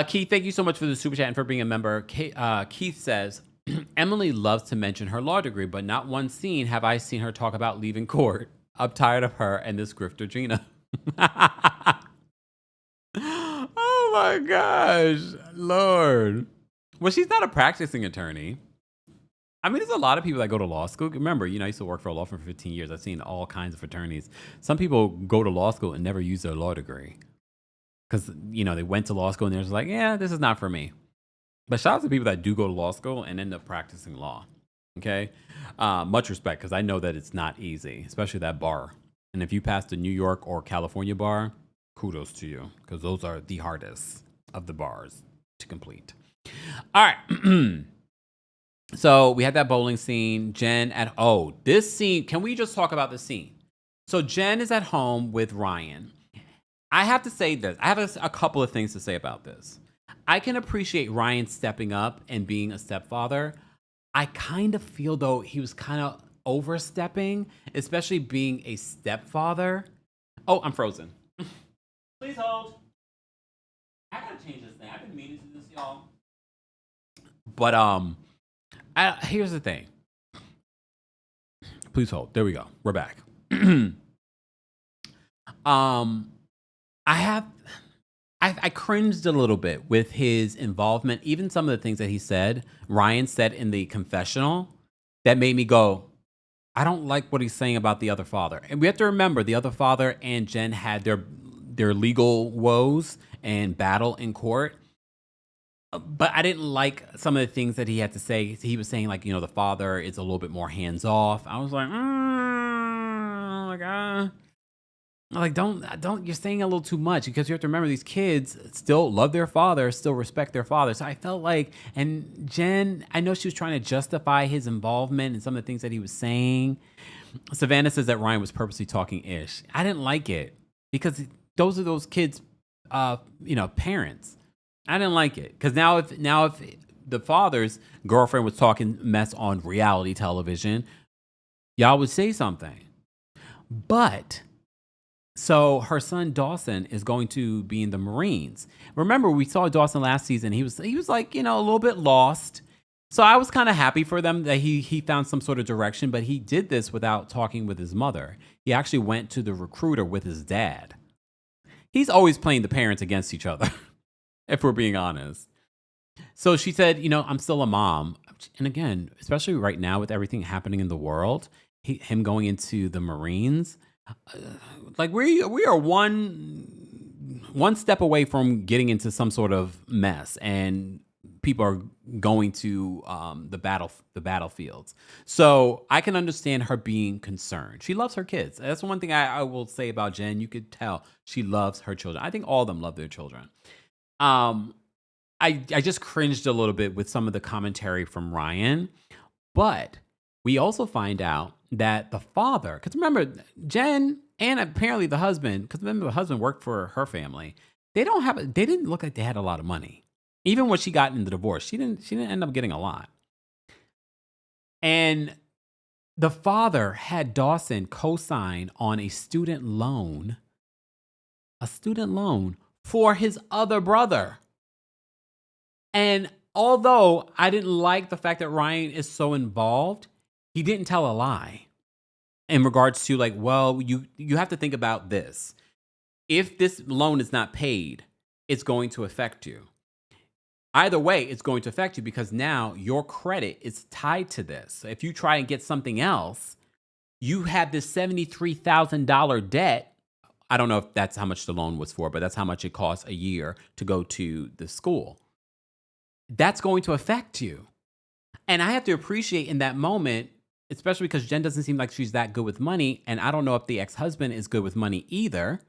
Keith, thank you so much for the super chat and for being a member. Keith says, Emily loves to mention her law degree, but not one scene have I seen her talk about leaving court. I'm tired of her and this grifter Gina. Oh my gosh, Lord. Well, she's not a practicing attorney. I mean, there's a lot of people that go to law school. Remember, I used to work for a law firm for 15 years. I've seen all kinds of attorneys. Some people go to law school and never use their law degree because, they went to law school and they're just like, yeah, this is not for me. But shout out to people that do go to law school and end up practicing law. Okay. Much respect, because I know that it's not easy, especially that bar. And if you pass the New York or California bar, kudos to you, because those are the hardest of the bars to complete. All right. So we had that bowling scene. Jen this scene. Can we just talk about the scene? So Jen is at home with Ryan. I have to say this. I have a couple of things to say about this. I can appreciate Ryan stepping up and being a stepfather. I kind of feel, though, he was kind of overstepping, especially being a stepfather. Oh, I'm frozen. Please hold. I gotta change this thing. I've been meaning to do this, y'all. But here's the thing. Please hold. There we go. We're back. I cringed a little bit with his involvement. Even some of the things that Ryan said in the confessional, that made me go, I don't like what he's saying about the other father. And we have to remember, the other father and Jen had their legal woes and battle in court. But I didn't like some of the things that he had to say. He was saying, the father is a little bit more hands off. I was like, don't, you're saying a little too much, because you have to remember, these kids still love their father, still respect their father. So I felt like, and Jen, I know she was trying to justify his involvement and some of the things that he was saying. Savannah says that Ryan was purposely talking ish. I didn't like it, because those are those kids, parents. I didn't like it, because now if the father's girlfriend was talking mess on reality television, y'all would say something. But so her son Dawson is going to be in the Marines. Remember, we saw Dawson last season. He was like, a little bit lost. So I was kind of happy for them that he found some sort of direction, but he did this without talking with his mother. He actually went to the recruiter with his dad. He's always playing the parents against each other, if we're being honest. So she said, I'm still a mom. And again, especially right now with everything happening in the world, him going into the Marines. uh, like we are one step away from getting into some sort of mess, and people are going to the battlefields. So I can understand her being concerned. She loves her kids. That's one thing I will say about Jen. You could tell she loves her children. I think all of them love their children. Um, I just cringed a little bit with some of the commentary from Ryan, but we also find out that the father, because remember, Jen and apparently the husband, because remember the husband worked for her family. They didn't look like they had a lot of money. Even when she got in the divorce, she didn't end up getting a lot. And the father had Dawson co-sign on a student loan for his other brother. And although I didn't like the fact that Ryan is so involved, he didn't tell a lie in regards to like, well, you have to think about this. If this loan is not paid, it's going to affect you. Either way, it's going to affect you because now your credit is tied to this. So if you try and get something else, you have this $73,000 debt. I don't know if that's how much the loan was for, but that's how much it costs a year to go to the school. That's going to affect you. And I have to appreciate in that moment, especially because Jen doesn't seem like she's that good with money. And I don't know if the ex-husband is good with money either.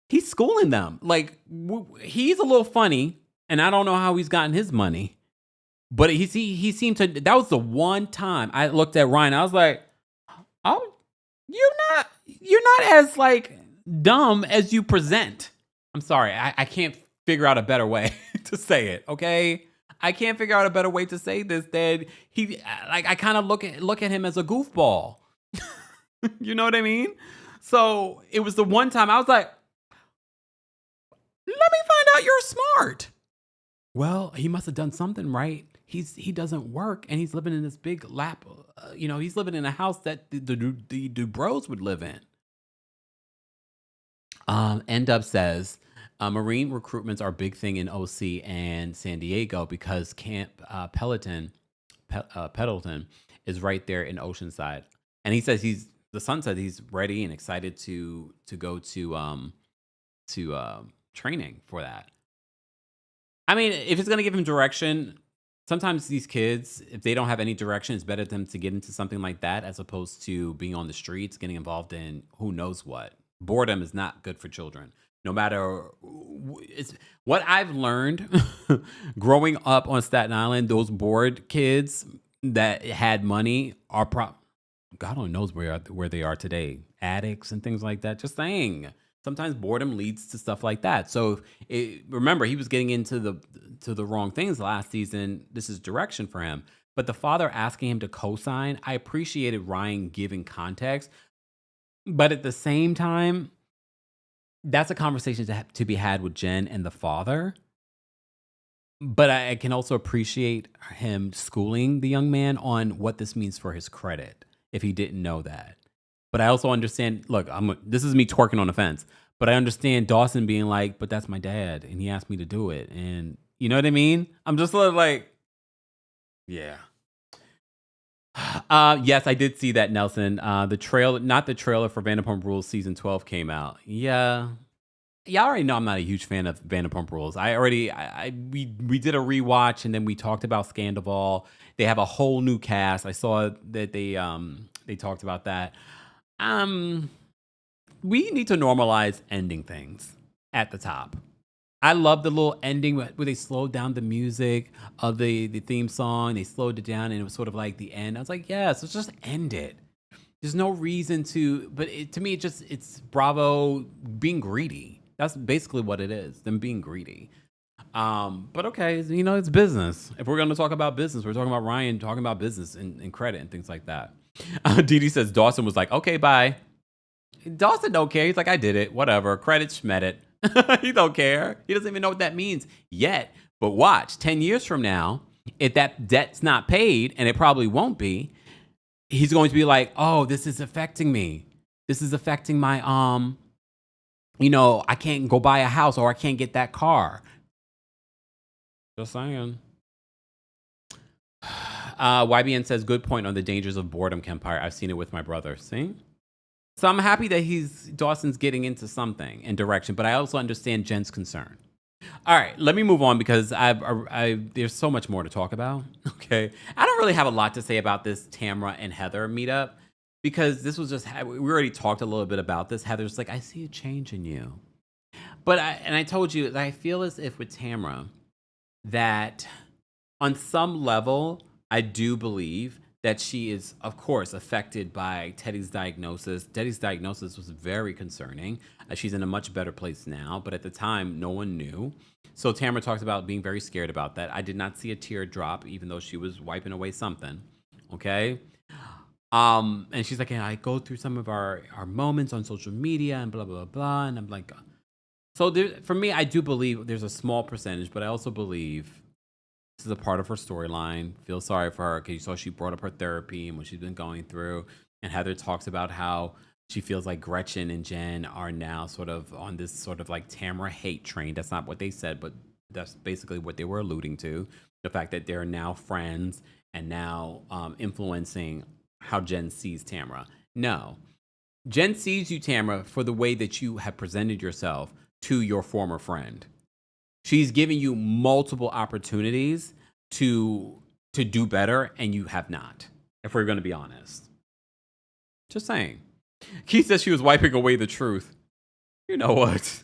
He's schooling them. Like, he's a little funny, and I don't know how he's gotten his money. But he seemed to, that was the one time I looked at Ryan. I was like, oh, you're not as like dumb as you present. I'm sorry. I can't figure out a better way to say it. Okay. I can't figure out a better way to say this than I kind of look at him as a goofball. You know what I mean? So it was the one time I was like, let me find out you're smart. Well, he must have done something right. He doesn't work, and he's living in this big lap. He's living in a house that the Dubros would live in. End up says, Marine recruitments are a big thing in OC and San Diego because Camp Pendleton is right there in Oceanside, and he says the son said he's ready and excited to go to training for that. I mean, if it's gonna give him direction, sometimes these kids, if they don't have any direction, it's better for them to get into something like that as opposed to being on the streets, getting involved in who knows what. Boredom is not good for children. No matter, it's what I've learned growing up on Staten Island. Those bored kids that had money are God only knows where they are today. Addicts and things like that. Just saying. Sometimes boredom leads to stuff like that. So remember, he was getting into the wrong things last season. This is direction for him. But the father asking him to co-sign, I appreciated Ryan giving context. But at the same time, that's a conversation to be had with Jen and the father. But I can also appreciate him schooling the young man on what this means for his credit if he didn't know that. But I also understand, look, this is me twerking on the fence, but I understand Dawson being like, but that's my dad, and he asked me to do it. And you know what I mean? I'm just like, yeah. Yes, I did see that, Nelson. The trailer for Vanderpump Rules season 12 came out. Yeah. Y'all already know I'm not a huge fan of Vanderpump Rules. We did a rewatch, and then we talked about Scandival. They have a whole new cast. I saw that they talked about that. We need to normalize ending things at the top. I love the little ending where they slowed down the music of the theme song. They slowed it down, and it was sort of like the end. I was like, yes, let's just end it. There's no reason to, but to me, it's Bravo being greedy. That's basically what it is, them being greedy. But okay, it's business. If we're going to talk about business, we're talking about Ryan talking about business and credit and things like that. Dee Dee says Dawson was like, okay, bye. Dawson don't care. He's like, I did it. Whatever. Credit, schmet it. He don't care. He doesn't even know what that means yet. But watch, 10 years from now, if that debt's not paid, and it probably won't be, he's going to be like, oh, this is affecting me. This is affecting my, I can't go buy a house, or I can't get that car. Just saying. YBN says, good point on the dangers of boredom, Kempire. I've seen it with my brother. See? So I'm happy that Dawson's getting into something in direction, but I also understand Jen's concern. All right, let me move on because there's so much more to talk about. Okay. I don't really have a lot to say about this Tamra and Heather meetup because this was just, we already talked a little bit about this. Heather's like, I see a change in you. But I told you, I feel as if with Tamra that on some level, I do believe that she is, of course, affected by Teddy's diagnosis. Teddy's diagnosis was very concerning. She's in a much better place now, but at the time, no one knew. So Tamra talks about being very scared about that. I did not see a tear drop, even though she was wiping away something. Okay. And she's like, yeah, I go through some of our moments on social media and blah, blah, blah. And I'm like, so for me, I do believe there's a small percentage, but I also believe this is a part of her storyline. Feel sorry for her because you saw she brought up her therapy and what she's been going through. And Heather talks about how she feels like Gretchen and Jen are now sort of on this sort of like Tamra hate train. That's not what they said, but that's basically what they were alluding to. The fact that they're now friends and now influencing how Jen sees Tamra. No. Jen sees you, Tamra, for the way that you have presented yourself to your former friend. She's giving you multiple opportunities to do better, and you have not, if we're going to be honest. Just saying. Keith says she was wiping away the truth. You know what?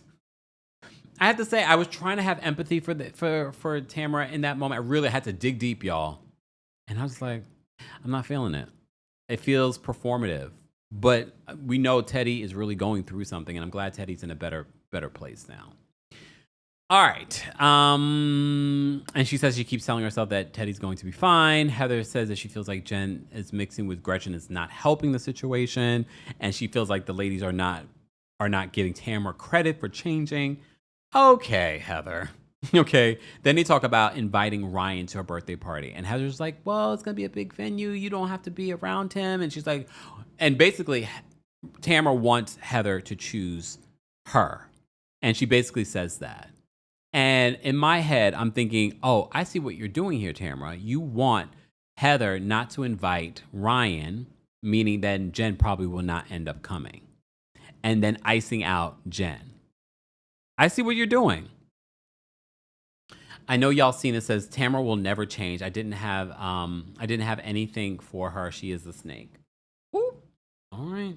I have to say, I was trying to have empathy for Tamra in that moment. I really had to dig deep, y'all. And I was like, I'm not feeling it. It feels performative. But we know Teddy is really going through something, and I'm glad Teddy's in a better place now. All right. And she says she keeps telling herself that Teddy's going to be fine. Heather says that she feels like Jen is mixing with Gretchen is not helping the situation. And she feels like the ladies are not giving Tamra credit for changing. Okay, Heather. Okay. Then they talk about inviting Ryan to her birthday party. And Heather's like, well, it's going to be a big venue. You don't have to be around him. And she's like, and basically Tamra wants Heather to choose her. And she basically says that. And in my head, I'm thinking, oh, I see what you're doing here, Tamra. You want Heather not to invite Ryan, meaning that Jen probably will not end up coming. And then icing out Jen. I see what you're doing. I know y'all seen it says Tamra will never change. I didn't have anything for her. She is the snake. Ooh. All right.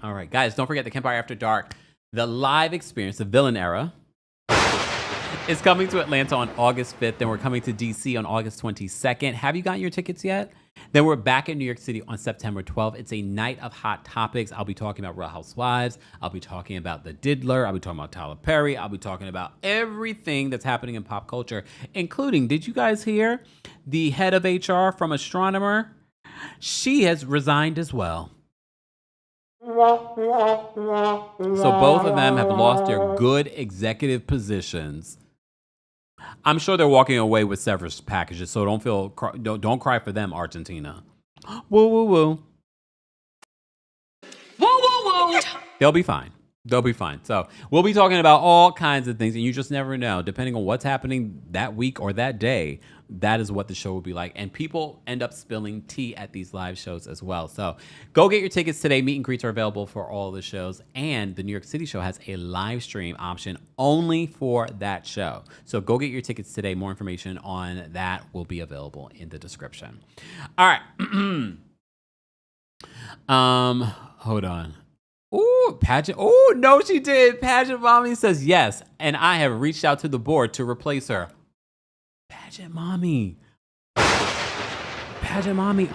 All right, guys, don't forget the Kempire After Dark. The live experience, the villain era, is coming to Atlanta on August 5th. Then we're coming to DC on August 22nd. Have you gotten your tickets yet? Then we're back in New York City on September 12th. It's a night of hot topics. I'll be talking about Real Housewives. I'll be talking about The Diddler. I'll be talking about Tyler Perry. I'll be talking about everything that's happening in pop culture, including, did you guys hear the head of HR from Astronomer? She has resigned as well. So both of them have lost their good executive positions. I'm sure they're walking away with severance packages, so don't cry for them, Argentina. Woo woo woo. Woo woo woo. They'll be fine. They'll be fine. So we'll be talking about all kinds of things, and you just never know. Depending on what's happening that week or that day, that is what the show will be like. And people end up spilling tea at these live shows as well. So go get your tickets today. Meet and greets are available for all the shows. And the New York City show has a live stream option only for that show. So go get your tickets today. More information on that will be available in the description. All right. Hold on. Ooh, Pageant. Oh, no, she did. Pageant Mommy says yes. And I have reached out to the board to replace her. Pageant Mommy. Pageant Mommy.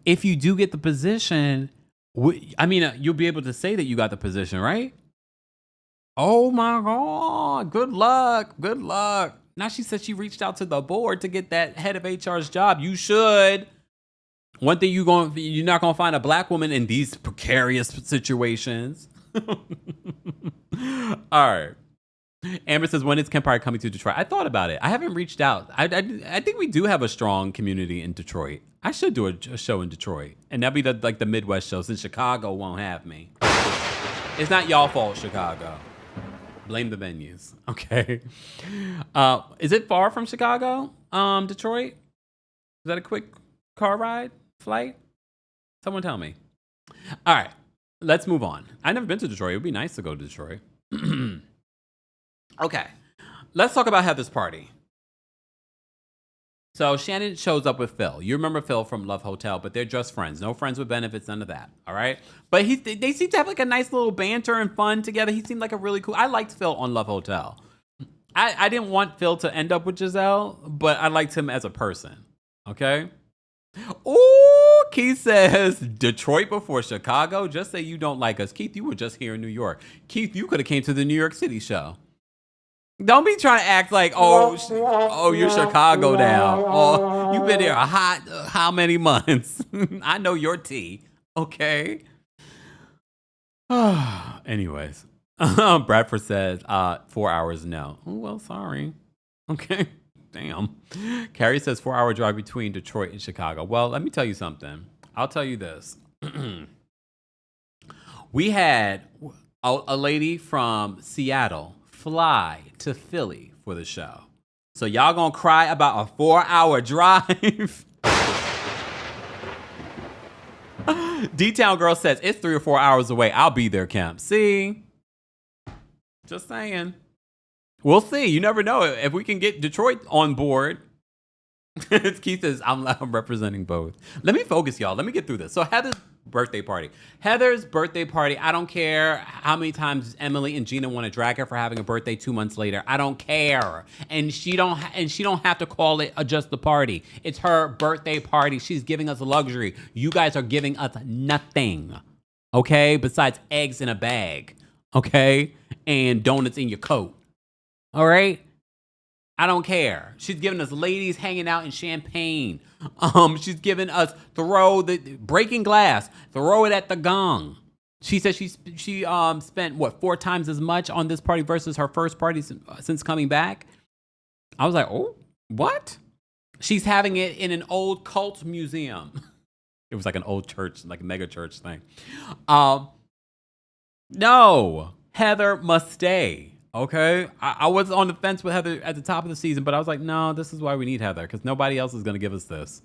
If you do get the position, you'll be able to say that you got the position, right? Oh my God. Good luck. Good luck. Now she said she reached out to the board to get that head of HR's job. You should. One thing you're not gonna find a black woman in these precarious situations. All right. Amber says, when is Kempire coming to Detroit? I thought about it. I haven't reached out. I think we do have a strong community in Detroit. I should do a show in Detroit, and that'll be the Midwest show since Chicago won't have me. It's not y'all fault, Chicago. Blame the venues. Okay. Is it far from Chicago? Detroit? Is that a quick car ride? Flight? Someone tell me. All right. Let's move on. I've never been to Detroit. It would be nice to go to Detroit. Okay. Let's talk about Heather's party. So Shannon shows up with Phil. You remember Phil from Love Hotel, but they're just friends. No friends with benefits, none of that. All right? But they seem to have like a nice little banter and fun together. He seemed like a really cool... I liked Phil on Love Hotel. I didn't want Phil to end up with Giselle, but I liked him as a person. Okay? Ooh, Keith says, Detroit before Chicago? Just say you don't like us. Keith, you were just here in New York. Keith, you could have came to the New York City show. Don't be trying to act like, oh, you're Chicago now. Oh, you've been there a hot, how many months? I know your tea. Okay. Anyways, Bradford says, 4 hours, no. Oh, well, sorry. Okay. Damn. Carrie says 4-hour drive between Detroit and Chicago. Well, let me tell you something. I'll tell you this. We had a lady from Seattle fly to Philly for the show. So y'all gonna cry about a 4-hour drive? D-Town Girl says, it's 3 or 4 hours away. I'll be there, Kemp. See? Just saying. We'll see. You never know. If we can get Detroit on board. Keith says, I'm representing both. Let me focus, y'all. Let me get through this. So Heather's birthday party. I don't care how many times Emily and Gina want to drag her for having a birthday 2 months later. I don't care. And she don't have to call it just the party. It's her birthday party. She's giving us a luxury. You guys are giving us nothing. Okay? Besides eggs in a bag. Okay? And donuts in your coat. All right? I don't care. She's giving us ladies hanging out in champagne. She's giving us breaking glass, throw it at the gong. She said she spent 4 times as much on this party versus her first party since coming back. I was like, oh, what? She's having it in an old cult museum. It was like an old church, like a mega church thing. No, Heather must stay. Okay, I was on the fence with Heather at the top of the season, but I was like, no, this is why we need Heather, because nobody else is going to give us this.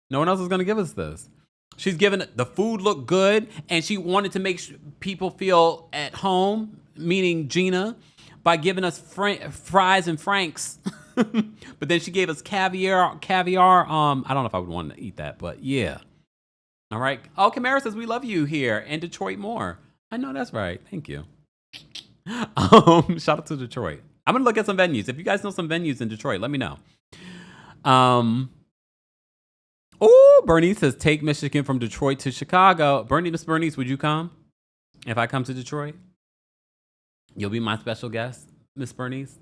No one else is going to give us this. She's given the food look good, and she wanted to make people feel at home, meaning Gina, by giving us fries and franks. But then she gave us caviar. I don't know if I would want to eat that, but yeah. All right. Oh, Kamara says we love you here and Detroit more. I know that's right. Thank you. Shout out to Detroit. I'm gonna look at some venues. If you guys know some venues in Detroit, let me know. Oh, Bernice says take Michigan from Detroit to Chicago. Miss Bernice, would you come? If I come to Detroit, you'll be my special guest, Miss Bernice.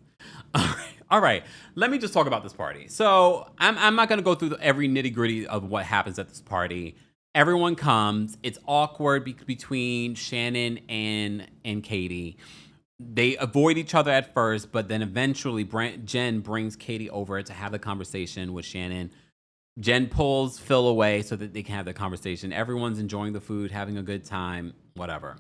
All right. Let me just talk about this party. So I'm not gonna go through every nitty gritty of what happens at this party. Everyone comes. It's awkward between Shannon and Katie. They avoid each other at first, but then eventually Jen brings Katie over to have the conversation with Shannon. Jen pulls Phil away so that they can have the conversation. Everyone's enjoying the food, having a good time, whatever.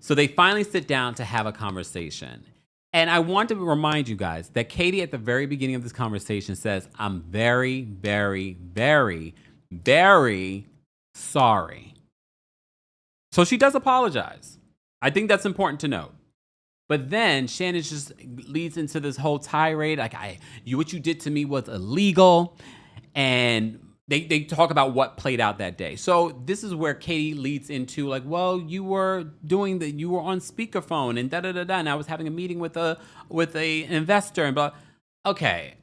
So they finally sit down to have a conversation. And I want to remind you guys that Katie at the very beginning of this conversation says, I'm very, very, very, very sorry. So she does apologize. I think that's important to note. But then Shannon just leads into this whole tirade, like what you did to me was illegal, and they talk about what played out that day. So this is where Katie leads into like, well, you were on speakerphone and and I was having a meeting with a investor and blah. Okay,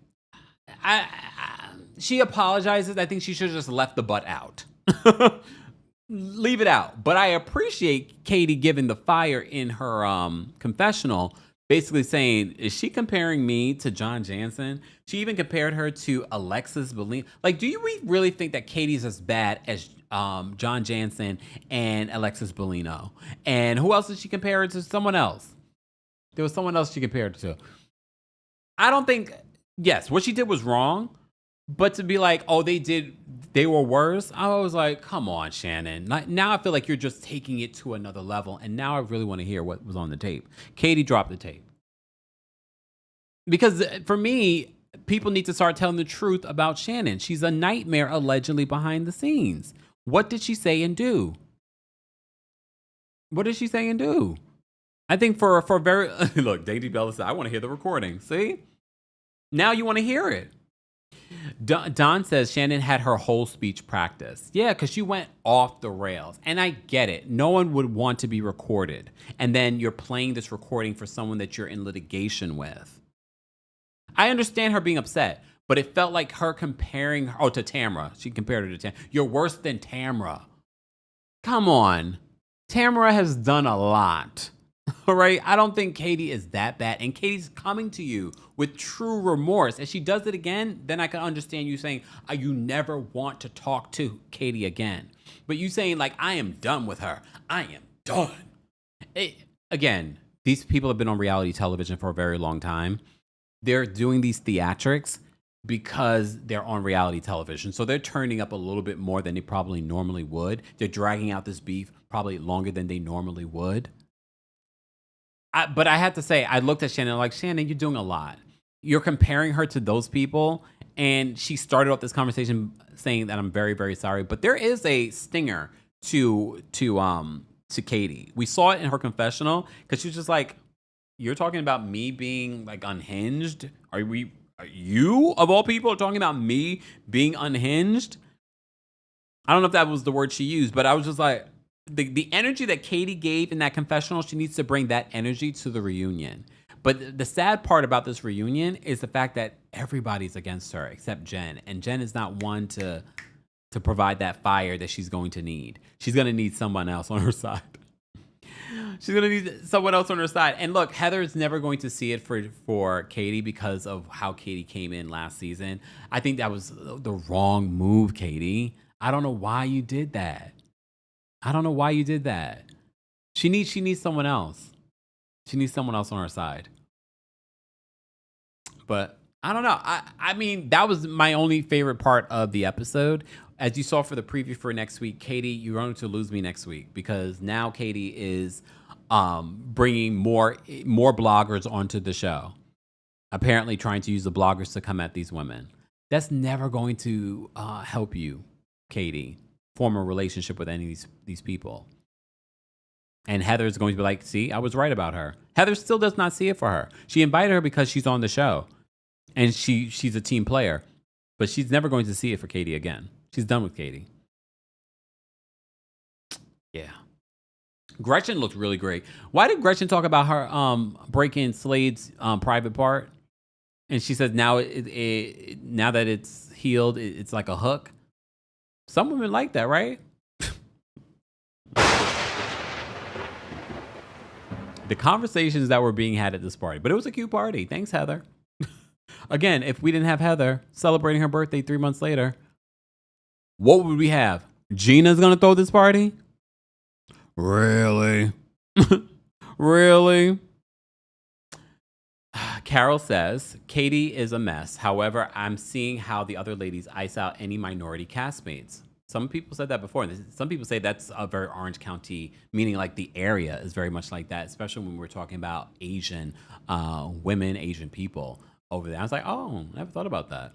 she apologizes. I think she should have just left the butt out. Leave it out. But I appreciate Katie giving the fire in her confessional, basically saying, is she comparing me to John Jansen? She even compared her to Alexis Bellino. Like, do you really think that Katie's as bad as John Jansen and Alexis Bellino? And who else did she compare her to? Someone else. There was someone else she compared her to. I don't think, yes, what she did was wrong, But to be like, oh, they were worse. I was like, come on, Shannon. Now I feel like you're just taking it to another level. And now I really want to hear what was on the tape. Katie dropped the tape. Because for me, people need to start telling the truth about Shannon. She's a nightmare allegedly behind the scenes. What did she say and do? What did she say and do? I think for very look, Dainty Bella said, I want to hear the recording. See? Now you want to hear it. Don says Shannon had her whole speech practiced. Yeah, because she went off the rails. And I get it. No one would want to be recorded. And then you're playing this recording for someone that you're in litigation with. I understand her being upset, but it felt like her comparing her to Tamra. She compared her to Tamra. You're worse than Tamra. Come on. Tamra has done a lot. All right. I don't think Katie is that bad. And Katie's coming to you with true remorse. If she does it again, then I can understand you saying you never want to talk to Katie again. But you saying like, I am done with her. I am done. Again, these people have been on reality television for a very long time. They're doing these theatrics because they're on reality television. So they're turning up a little bit more than they probably normally would. They're dragging out this beef probably longer than they normally would. But I have to say, I looked at Shannon like, Shannon, you're doing a lot. You're comparing her to those people. And she started off this conversation saying that I'm very, very sorry. But there is a stinger to Katie. We saw it in her confessional because she was just like, you're talking about me being like unhinged? Are you of all people are talking about me being unhinged? I don't know if that was the word she used, but I was just like, the energy that Katie gave in that confessional, she needs to bring that energy to the reunion. But the sad part about this reunion is the fact that everybody's against her except Jenn. And Jenn is not one to provide that fire that she's going to need. She's going to need someone else on her side. She's going to need someone else on her side. And look, Heather's never going to see it for Katie because of how Katie came in last season. I think that was the wrong move, Katie. I don't know why you did that. She needs someone else. She needs someone else on her side. But I don't know. I mean, that was my only favorite part of the episode. As you saw for the preview for next week, Katie, you're going to lose me next week because now Katie is bringing more bloggers onto the show. Apparently trying to use the bloggers to come at these women. That's never going to help you, Katie, form a relationship with any of these people. And Heather's going to be like, see, I was right about her. Heather still does not see it for her. She invited her because she's on the show. And she's a team player. But she's never going to see it for Katie again. She's done with Katie. Yeah. Gretchen looked really great. Why did Gretchen talk about her breaking Slade's private part? And she says now now that it's healed, it's like a hook. Some women like that, right? The conversations that were being had at this party. But it was a cute party. Thanks, Heather. Again, if we didn't have Heather celebrating her birthday 3 months later, what would we have? Gina's going to throw this party? Really? Really? Carol says, Katie is a mess. However, I'm seeing how the other ladies ice out any minority castmates. Some people said that before. Some people say that's a very Orange County, meaning like the area is very much like that, especially when we're talking about Asian women, Asian people over there. I was like, oh, I never thought about that.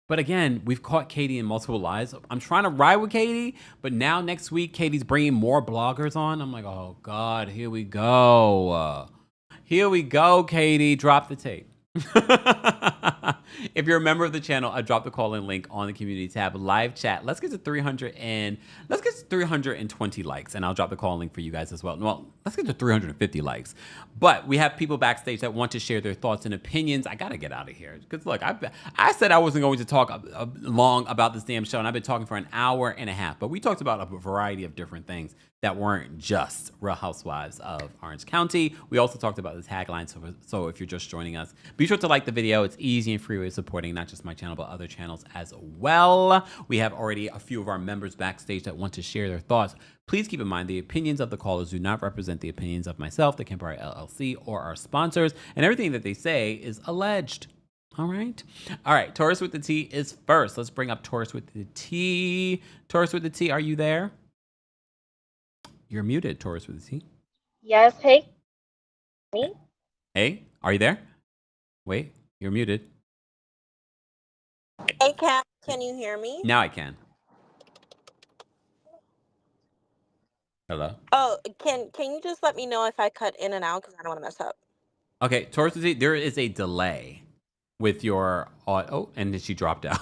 But again, we've caught Katie in multiple lies. I'm trying to ride with Katie, but now next week, Katie's bringing more bloggers on. I'm like, oh, God, here we go. Here we go, Katie. Drop the tape. If you're a member of the channel, I dropped the call-in link on the community tab, live chat. Let's get to 320 likes, and I'll drop the call-in link for you guys as well. Well, let's get to 350 likes. But we have people backstage that want to share their thoughts and opinions. I gotta get out of here because look, I said I wasn't going to talk long about this damn show, and I've been talking for an hour and a half. But we talked about a variety of different things that weren't just Real Housewives of Orange County. We also talked about the tagline, so if you're just joining us, be sure to like the video. It's easy and free way of supporting not just my channel, but other channels as well. We have already a few of our members backstage that want to share their thoughts. Please keep in mind the opinions of the callers do not represent the opinions of myself, the KEMPIRE LLC, or our sponsors, and everything that they say is alleged. All right. All right. Taurus with the T is first. Let's bring up Taurus with the T. Taurus with the T, are you there? You're muted, Taurus with the T. Yes, hey, me? Hey, are you there? Wait, you're muted. Hey, Kat, can you hear me? Now I can. Hello? Oh, can you just let me know if I cut in and out because I don't want to mess up. Okay, Taurus with the T, there is a delay with your. Oh, and then she dropped out.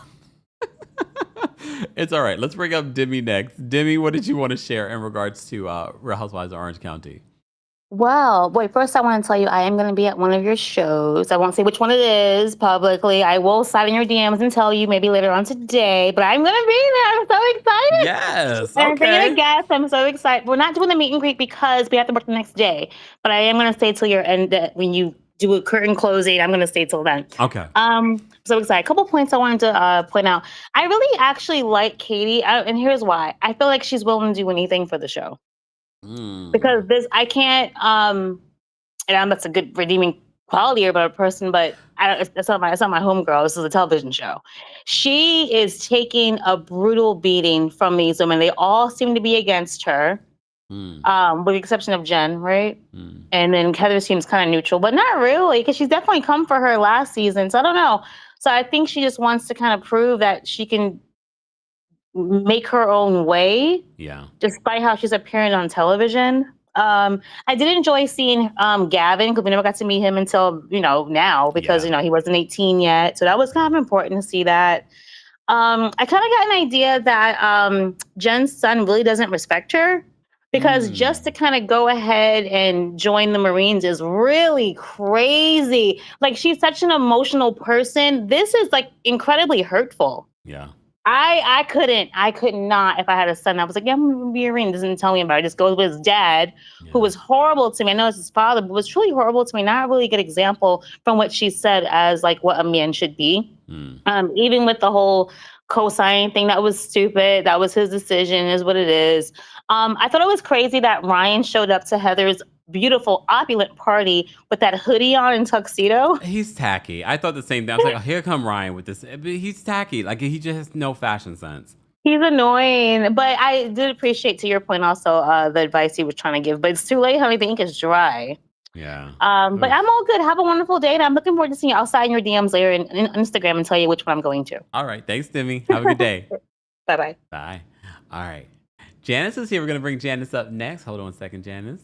It's all right. Let's bring up Demi next. Demi, what did you want to share in regards to Real Housewives of Orange County? Well, wait, first I want to tell you I am going to be at one of your shows. I won't say which one it is publicly. I will slide in your DMs and tell you maybe later on today, but I'm going to be there. I'm so excited. Yes. And for you to Okay. guess, I'm so excited. We're not doing the meet and greet because we have to work the next day, but I am going to stay till your end. When you do a curtain closing, I'm going to stay till then. Okay. So excited. A couple points I wanted to point out. I really actually like Katie, and here's why. I feel like she's willing to do anything for the show. Because this, I can't, and that's a good redeeming quality about a person, but it's not my homegirl. This is a television show. She is taking a brutal beating from these women. They all seem to be against her, with the exception of Jen, right? And then Heather seems kind of neutral, but not really, because she's definitely come for her last season. So I don't know. So I think she just wants to kind of prove that she can make her own way. Yeah. Despite how she's appearing on television. I did enjoy seeing Gavin because we never got to meet him until now because he wasn't 18 yet. So that was kind of important to see that. I kind of got an idea that Jen's son really doesn't respect her because just to kind of go ahead and join the Marines is really crazy. Like, she's such an emotional person. This is like incredibly hurtful. Yeah. I could not if I had a son. I was like, yeah, I'm gonna be a Marine. Doesn't tell me about it. Just goes with his dad, who was horrible to me. I know it's his father, but was truly horrible to me. Not a really good example from what she said as like what a man should be. Even with the whole co-signing thing, that was stupid. That was his decision, is what it is. I thought it was crazy that Ryan showed up to Heather's beautiful, opulent party with that hoodie on and tuxedo. He's tacky. I thought the same thing. I was like, oh, here come Ryan with this. But he's tacky. Like, he just has no fashion sense. He's annoying, but I did appreciate, to your point, also the advice he was trying to give. But it's too late, honey. The ink is dry. Yeah. But I'm all good. Have a wonderful day, and I'm looking forward to seeing you outside in your DMs later in Instagram and tell you which one I'm going to. All right. Thanks, Demi. Have a good day. Bye-bye. Bye. All right. Janice is here. We're going to bring Janice up next. Hold on a second, Janice.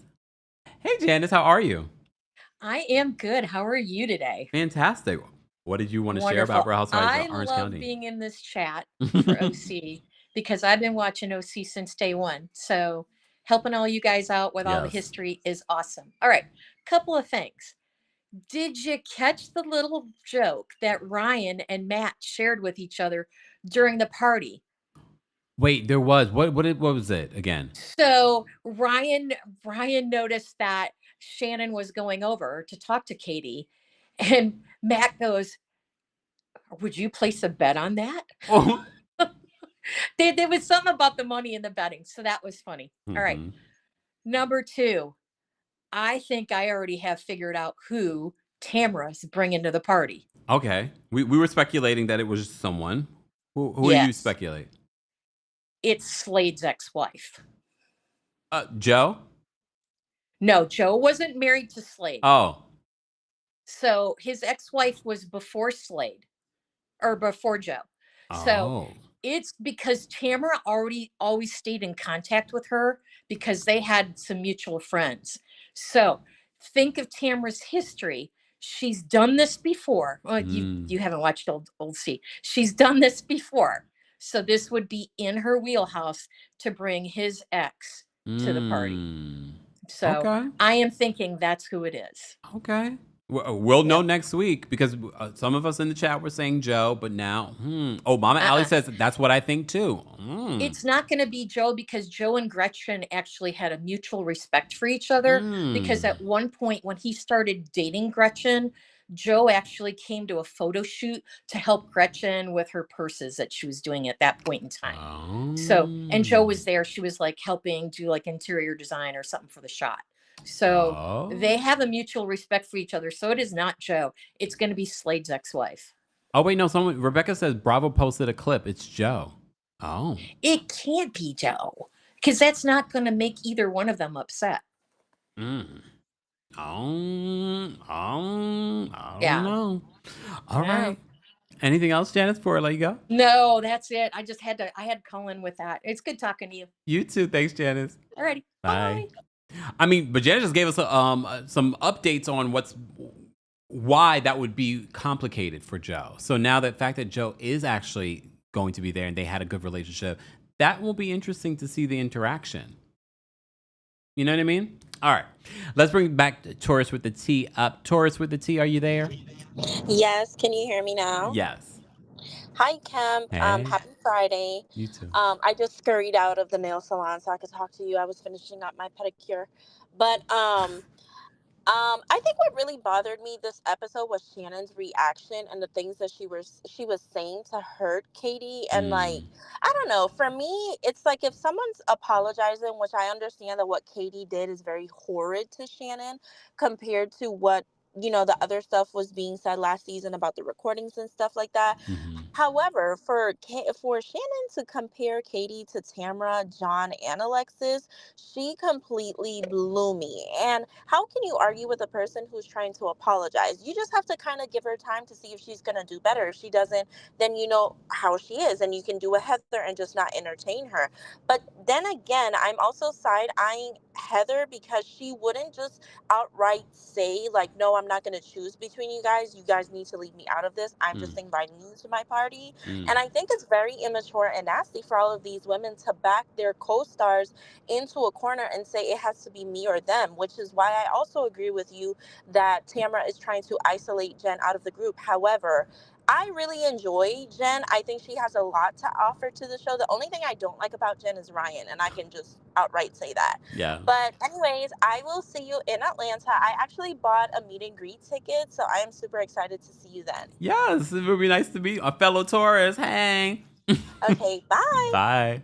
Hey, Janice. How are you? I am good. How are you today? Fantastic. What did you want to share Wonderful. about Real Housewives I of Orange love County? being in this chat for OC because I've been watching OC since day one. So helping all you guys out with all the Yes. history is awesome. All right, couple of things. Did you catch the little joke that Ryan and Matt shared with each other during the party? Wait, there was. What was it again? So Ryan noticed that Shannon was going over to talk to Katie, and Matt goes, "Would you place a bet on that?" Oh. There was something about the money in the betting, so that was funny. All right. Number 2, I think I already have figured out who Tamara's bringing to the party. Okay. We were speculating that it was someone. Who do you Yes. speculate? It's Slade's ex-wife. Joe? No, Joe wasn't married to Slade. Oh. So his ex-wife was before Slade or before Joe. So Oh. it's because Tamara always stayed in contact with her because they had some mutual friends. So think of Tamara's history. She's done this before. Well, you haven't watched old C. She's done this before. So this would be in her wheelhouse to bring his ex to the party. So Okay. I am thinking that's who it is. Okay. We'll know next week because some of us in the chat were saying Joe, but now, Oh, Mama Allie says that's what I think too. It's not going to be Joe because Joe and Gretchen actually had a mutual respect for each other. Because at one point when he started dating Gretchen, Joe actually came to a photo shoot to help Gretchen with her purses that she was doing at that point in time. So, and Joe was there. She was like helping do like interior design or something for the shot. So they have a mutual respect for each other. So it is not Joe. It's going to be Slade's ex-wife. Oh wait, no. Rebecca says Bravo posted a clip. It's Joe. Oh. It can't be Joe, because that's not going to make either one of them upset. Mm. I don't Yeah. know. All Yeah. right. Anything else, Janice, before I let you go? No, that's it. I had to call in with that. It's good talking to you. You too. Thanks, Janice. Alrighty. Bye. Bye. I mean, but Janice just gave us some updates on why that would be complicated for Joe. So now the fact that Joe is actually going to be there and they had a good relationship, that will be interesting to see the interaction. You know what I mean? All right. Let's bring back Taurus with the T up. Taurus with the T, are you there? Yes, can you hear me now? Yes. Hi, Kemp. Hey. Happy Friday. You too. I just scurried out of the nail salon so I could talk to you. I was finishing up my pedicure, but I think what really bothered me this episode was Shannon's reaction and the things that she was saying to hurt Katie. And like, I don't know, for me it's like if someone's apologizing, which I understand that what Katie did is very horrid to Shannon compared to what the other stuff was being said last season about the recordings and stuff like that. Mm-hmm. However, for Shannon to compare Katie to Tamra, John, and Alexis, she completely blew me. And how can you argue with a person who's trying to apologize? You just have to kind of give her time to see if she's going to do better. If she doesn't, then you know how she is, and you can do a Heather and just not entertain her. But then again, I'm also side eyeing Heather because she wouldn't just outright say, like, no, I'm not going to choose between you guys. You guys need to leave me out of this. I'm just inviting you to my party. And I think it's very immature and nasty for all of these women to back their co-stars into a corner and say it has to be me or them, which is why I also agree with you that Tamra is trying to isolate Jen out of the group. However, I really enjoy Jen. I think she has a lot to offer to the show. The only thing I don't like about Jen is Ryan, and I can just outright say that. Yeah. But anyways, I will see you in Atlanta. I actually bought a meet and greet ticket, so I am super excited to see you then. Yes, it would be nice to meet a fellow Taurus. Hey. Okay, bye. Bye.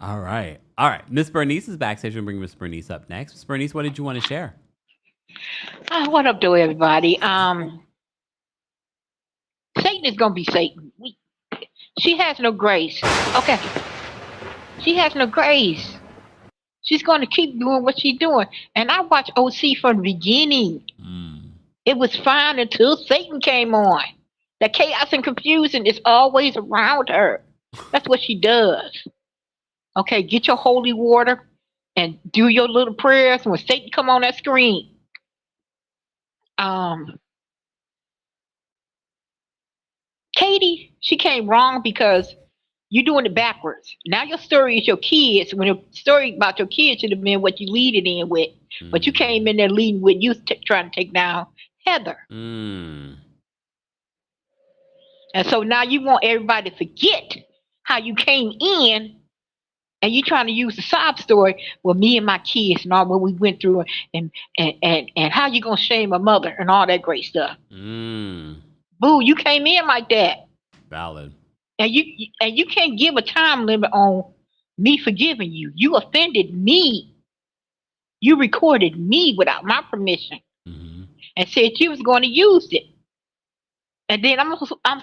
All right. Miss Bernice is backstage. We'll bring Miss Bernice up next. Miss Bernice, what did you want to share? What up, to everybody? Satan is gonna be Satan. She has no grace. Okay, she has no grace. She's going to keep doing what she's doing. And I watched OC from the beginning. It was fine until Satan came on. The chaos and confusion is always around her. That's what she does. Okay, get your holy water and do your little prayers when Satan come on that screen. Katie, she came wrong because you're doing it backwards. Now your story is your kids. When your story about your kids should have been what you lead it in with. But you came in there leading with you trying to take down Heather. And so now you want everybody to forget how you came in, and you trying to use the sob story with me and my kids and all what we went through, and how you gonna shame a mother and all that great stuff. Boo, you came in like that. Valid. And you can't give a time limit on me forgiving you. You offended me. You recorded me without my permission, and said you was going to use it. And then I'm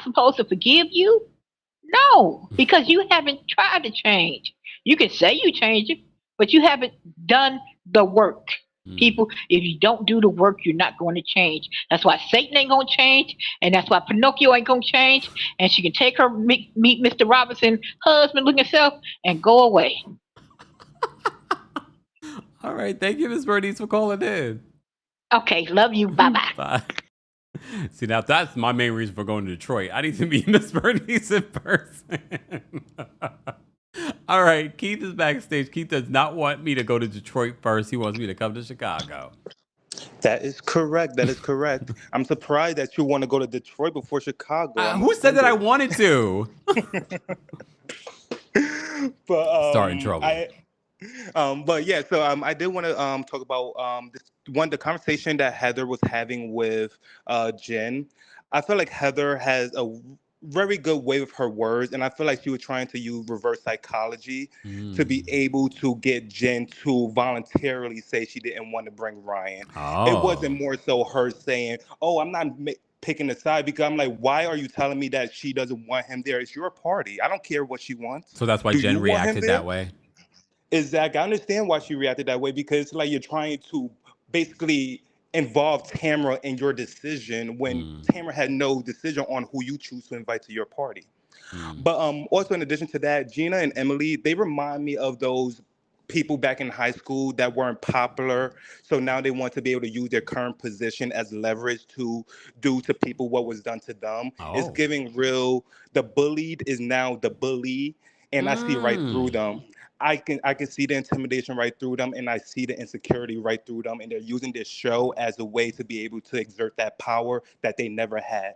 supposed to forgive you? No, because you haven't tried to change. You can say you changed it, but you haven't done the work. People, if you don't do the work, you're not going to change. That's why Satan ain't going to change, and that's why Pinocchio ain't going to change, and she can take her meet Mr. Robinson husband-looking self and go away. All right. Thank you, Miss Bernice, for calling in. Okay. Love you. Bye-bye. Bye. See, now that's my main reason for going to Detroit. I need to meet Miss Bernice in person. All right. Keith is backstage. Keith does not want me to go to Detroit first. He wants me to come to Chicago. That is correct. I'm surprised that you want to go to Detroit before Chicago. Who said that I wanted to? But start in trouble. But yeah, so I did want to talk about the conversation that Heather was having with Jen. I feel like Heather has a very good way with her words, and I feel like she was trying to use reverse psychology to be able to get Jen to voluntarily say she didn't want to bring Ryan. It wasn't more so her saying, "Oh, I'm not picking a side, because I'm like, why are you telling me that she doesn't want him there? It's your party. I don't care what she wants. So that's why Do you Jen want him reacted there? that way. Exactly. I understand why she reacted that way, because like you're trying to basically involve Tamara in your decision when Mm, Tamara had no decision on who you choose to invite to your party. mm. But also in addition to that, Gina and Emily, they remind me of those people back in high school that weren't popular. So now they want to be able to use their current position as leverage to do to people what was done to them. It's Oh. giving real, the bullied is now the bully, and I see right through Mm. them. I can see the intimidation right through them, and I see the insecurity right through them, and they're using this show as a way to be able to exert that power that they never had.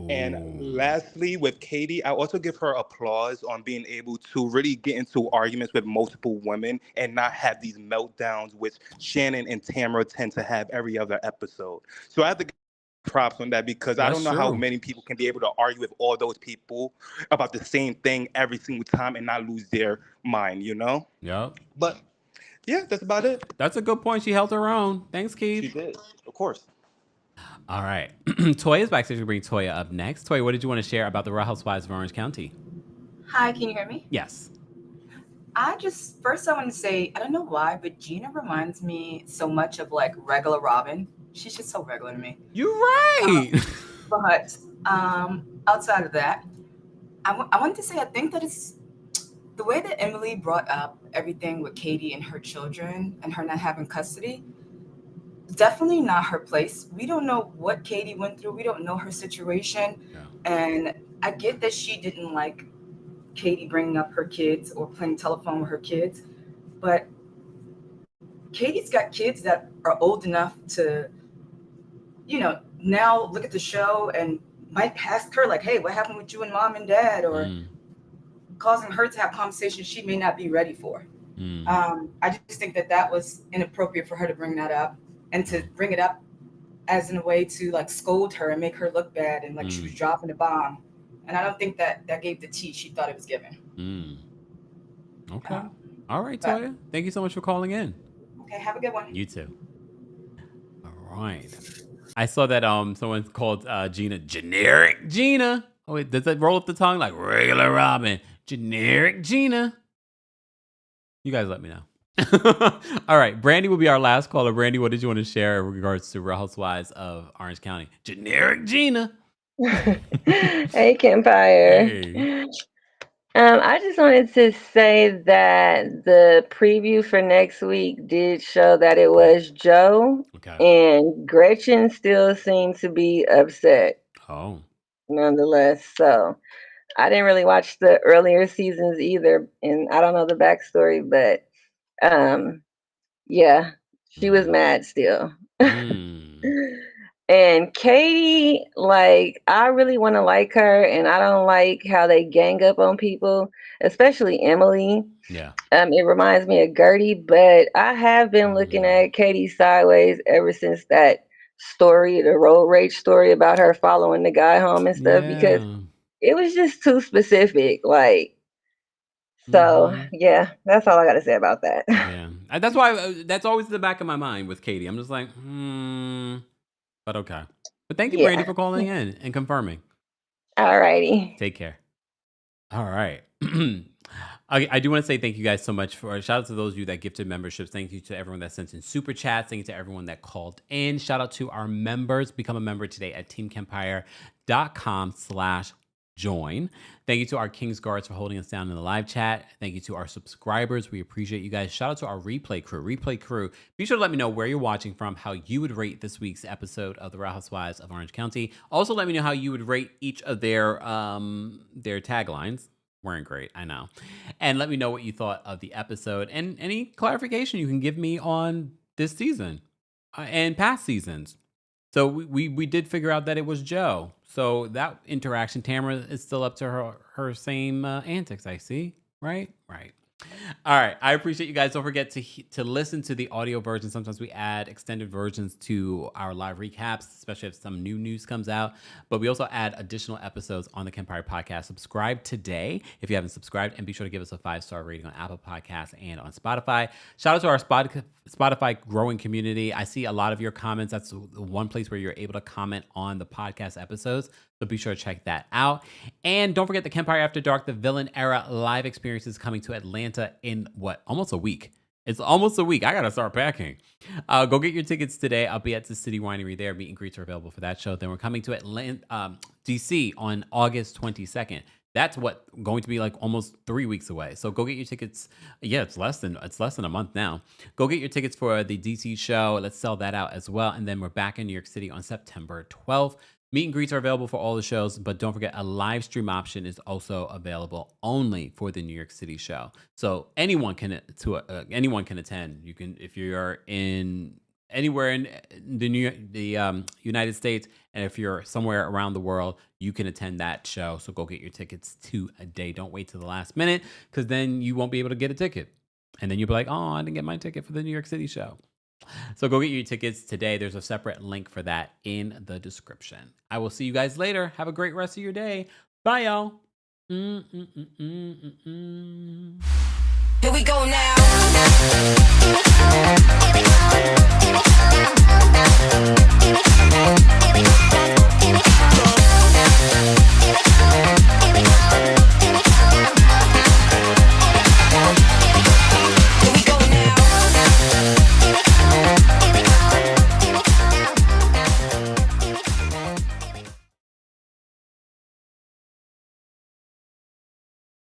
And Ooh. lastly, with Katie, I also give her applause on being able to really get into arguments with multiple women and not have these meltdowns, which Shannon and Tamara tend to have every other episode. So I have to give props on that, because I don't That's know how true. many people can be able to argue with all those people about the same thing every single time and not lose their mind, you know? Yep. But yeah, that's about it. That's a good point. She held her own. Thanks, She Keith. did, of course. All right. Toya's backstage. We bring Toya up next. Toya, what did you want to share about the Real Housewives of Orange County? Hi, can you hear me? Yes. I want to say, I don't know why, but Gina reminds me so much of like regular Robin. She's just so regular to me. You're right. But outside of that, I wanted to say, I think that it's the way that Emily brought up everything with Katie and her children and her not having custody. Definitely not her place. We don't know what Katie went through. We don't know her situation. Yeah. And I get that she didn't like Katie bringing up her kids or playing telephone with her kids, but Katie's got kids that are old enough to, now look at the show and might ask her like, hey, what happened with you and mom and dad, or causing her to have conversations she may not be ready for. I just think that was inappropriate for her to bring that up, and to bring it up as in a way to like scold her and make her look bad and like she was dropping a bomb. And I don't think that gave the tea she thought it was giving. Okay. All right, Toya. Thank you so much for calling in. Okay, have a good one. You too. All right. I saw that someone called Gina generic Gina. Oh wait, does that roll up the tongue like regular Robin? Generic Gina. You guys let me know. All right, Brandy will be our last caller. Brandy, what did you want to share in regards to Real Housewives of Orange County? Generic Gina. Hey, KEMPIRE. Hey. I just wanted to say that the preview for next week did show that it was Joe, and Gretchen still seemed to be upset. Oh. Nonetheless, so I didn't really watch the earlier seasons either, and I don't know the backstory, but yeah, she was mad still. And Katie, like, I really want to like her, and I don't like how they gang up on people, especially Emily. Yeah. It reminds me of Gertie, but I have been looking at Katie sideways ever since that story, the road rage story about her following the guy home and stuff, because it was just too specific. Like, so yeah, that's all I got to say about that. Yeah. That's why that's always in the back of my mind with Katie. I'm just like, but okay. But thank you, Brandy, for calling in and confirming. All righty. Take care. All right. I do want to say thank you guys so much for shout out to those of you that gifted memberships. Thank you to everyone that sent in super chats. Thank you to everyone that called in. Shout out to our members. Become a member today at teamkempire.com/join. Thank you to our King's Guards for holding us down in the live chat. Thank you to our subscribers. We appreciate you guys. Shout out to our replay crew. Replay crew, be sure to let me know where you're watching from, how you would rate this week's episode of The Real Housewives of Orange County. Also, let me know how you would rate each of their taglines. Weren't great, I know. And let me know what you thought of the episode and any clarification you can give me on this season and past seasons. So we did figure out that it was Joe. So that interaction, Tamara is still up to her same antics, I see. Right? Right. All right. I appreciate you guys. Don't forget to listen to the audio version. Sometimes we add extended versions to our live recaps, especially if some new news comes out. But we also add additional episodes on the KEMPIRE podcast. Subscribe today if you haven't subscribed, and be sure to give us a 5-star rating on Apple Podcasts and on Spotify. Shout out to our Spotify growing community. I see a lot of your comments. That's the one place where you're able to comment on the podcast episodes. So be sure to check that out. And don't forget the KEMPIRE After Dark, the Villain Era live experience is coming to Atlanta in almost a week. It's almost a week. I got to start packing. Go get your tickets today. I'll be at the City Winery there. Meet and greets are available for that show. Then we're coming to Atlanta, DC on August 22nd. That's going to be like almost 3 weeks away. So go get your tickets. Yeah, it's less than a month now. Go get your tickets for the DC show. Let's sell that out as well. And then we're back in New York City on September 12th. Meet and greets are available for all the shows, but don't forget a live stream option is also available only for the New York City show. So anyone can attend. You can, if you're in anywhere in the United States, and if you're somewhere around the world, you can attend that show. So go get your tickets today. Don't wait till the last minute, because then you won't be able to get a ticket, and then you'll be like, oh, I didn't get my ticket for the New York City show. So go get your tickets today. There's a separate link for that in the description. I will see you guys later. Have a great rest of your day. Bye, y'all. Here we go now.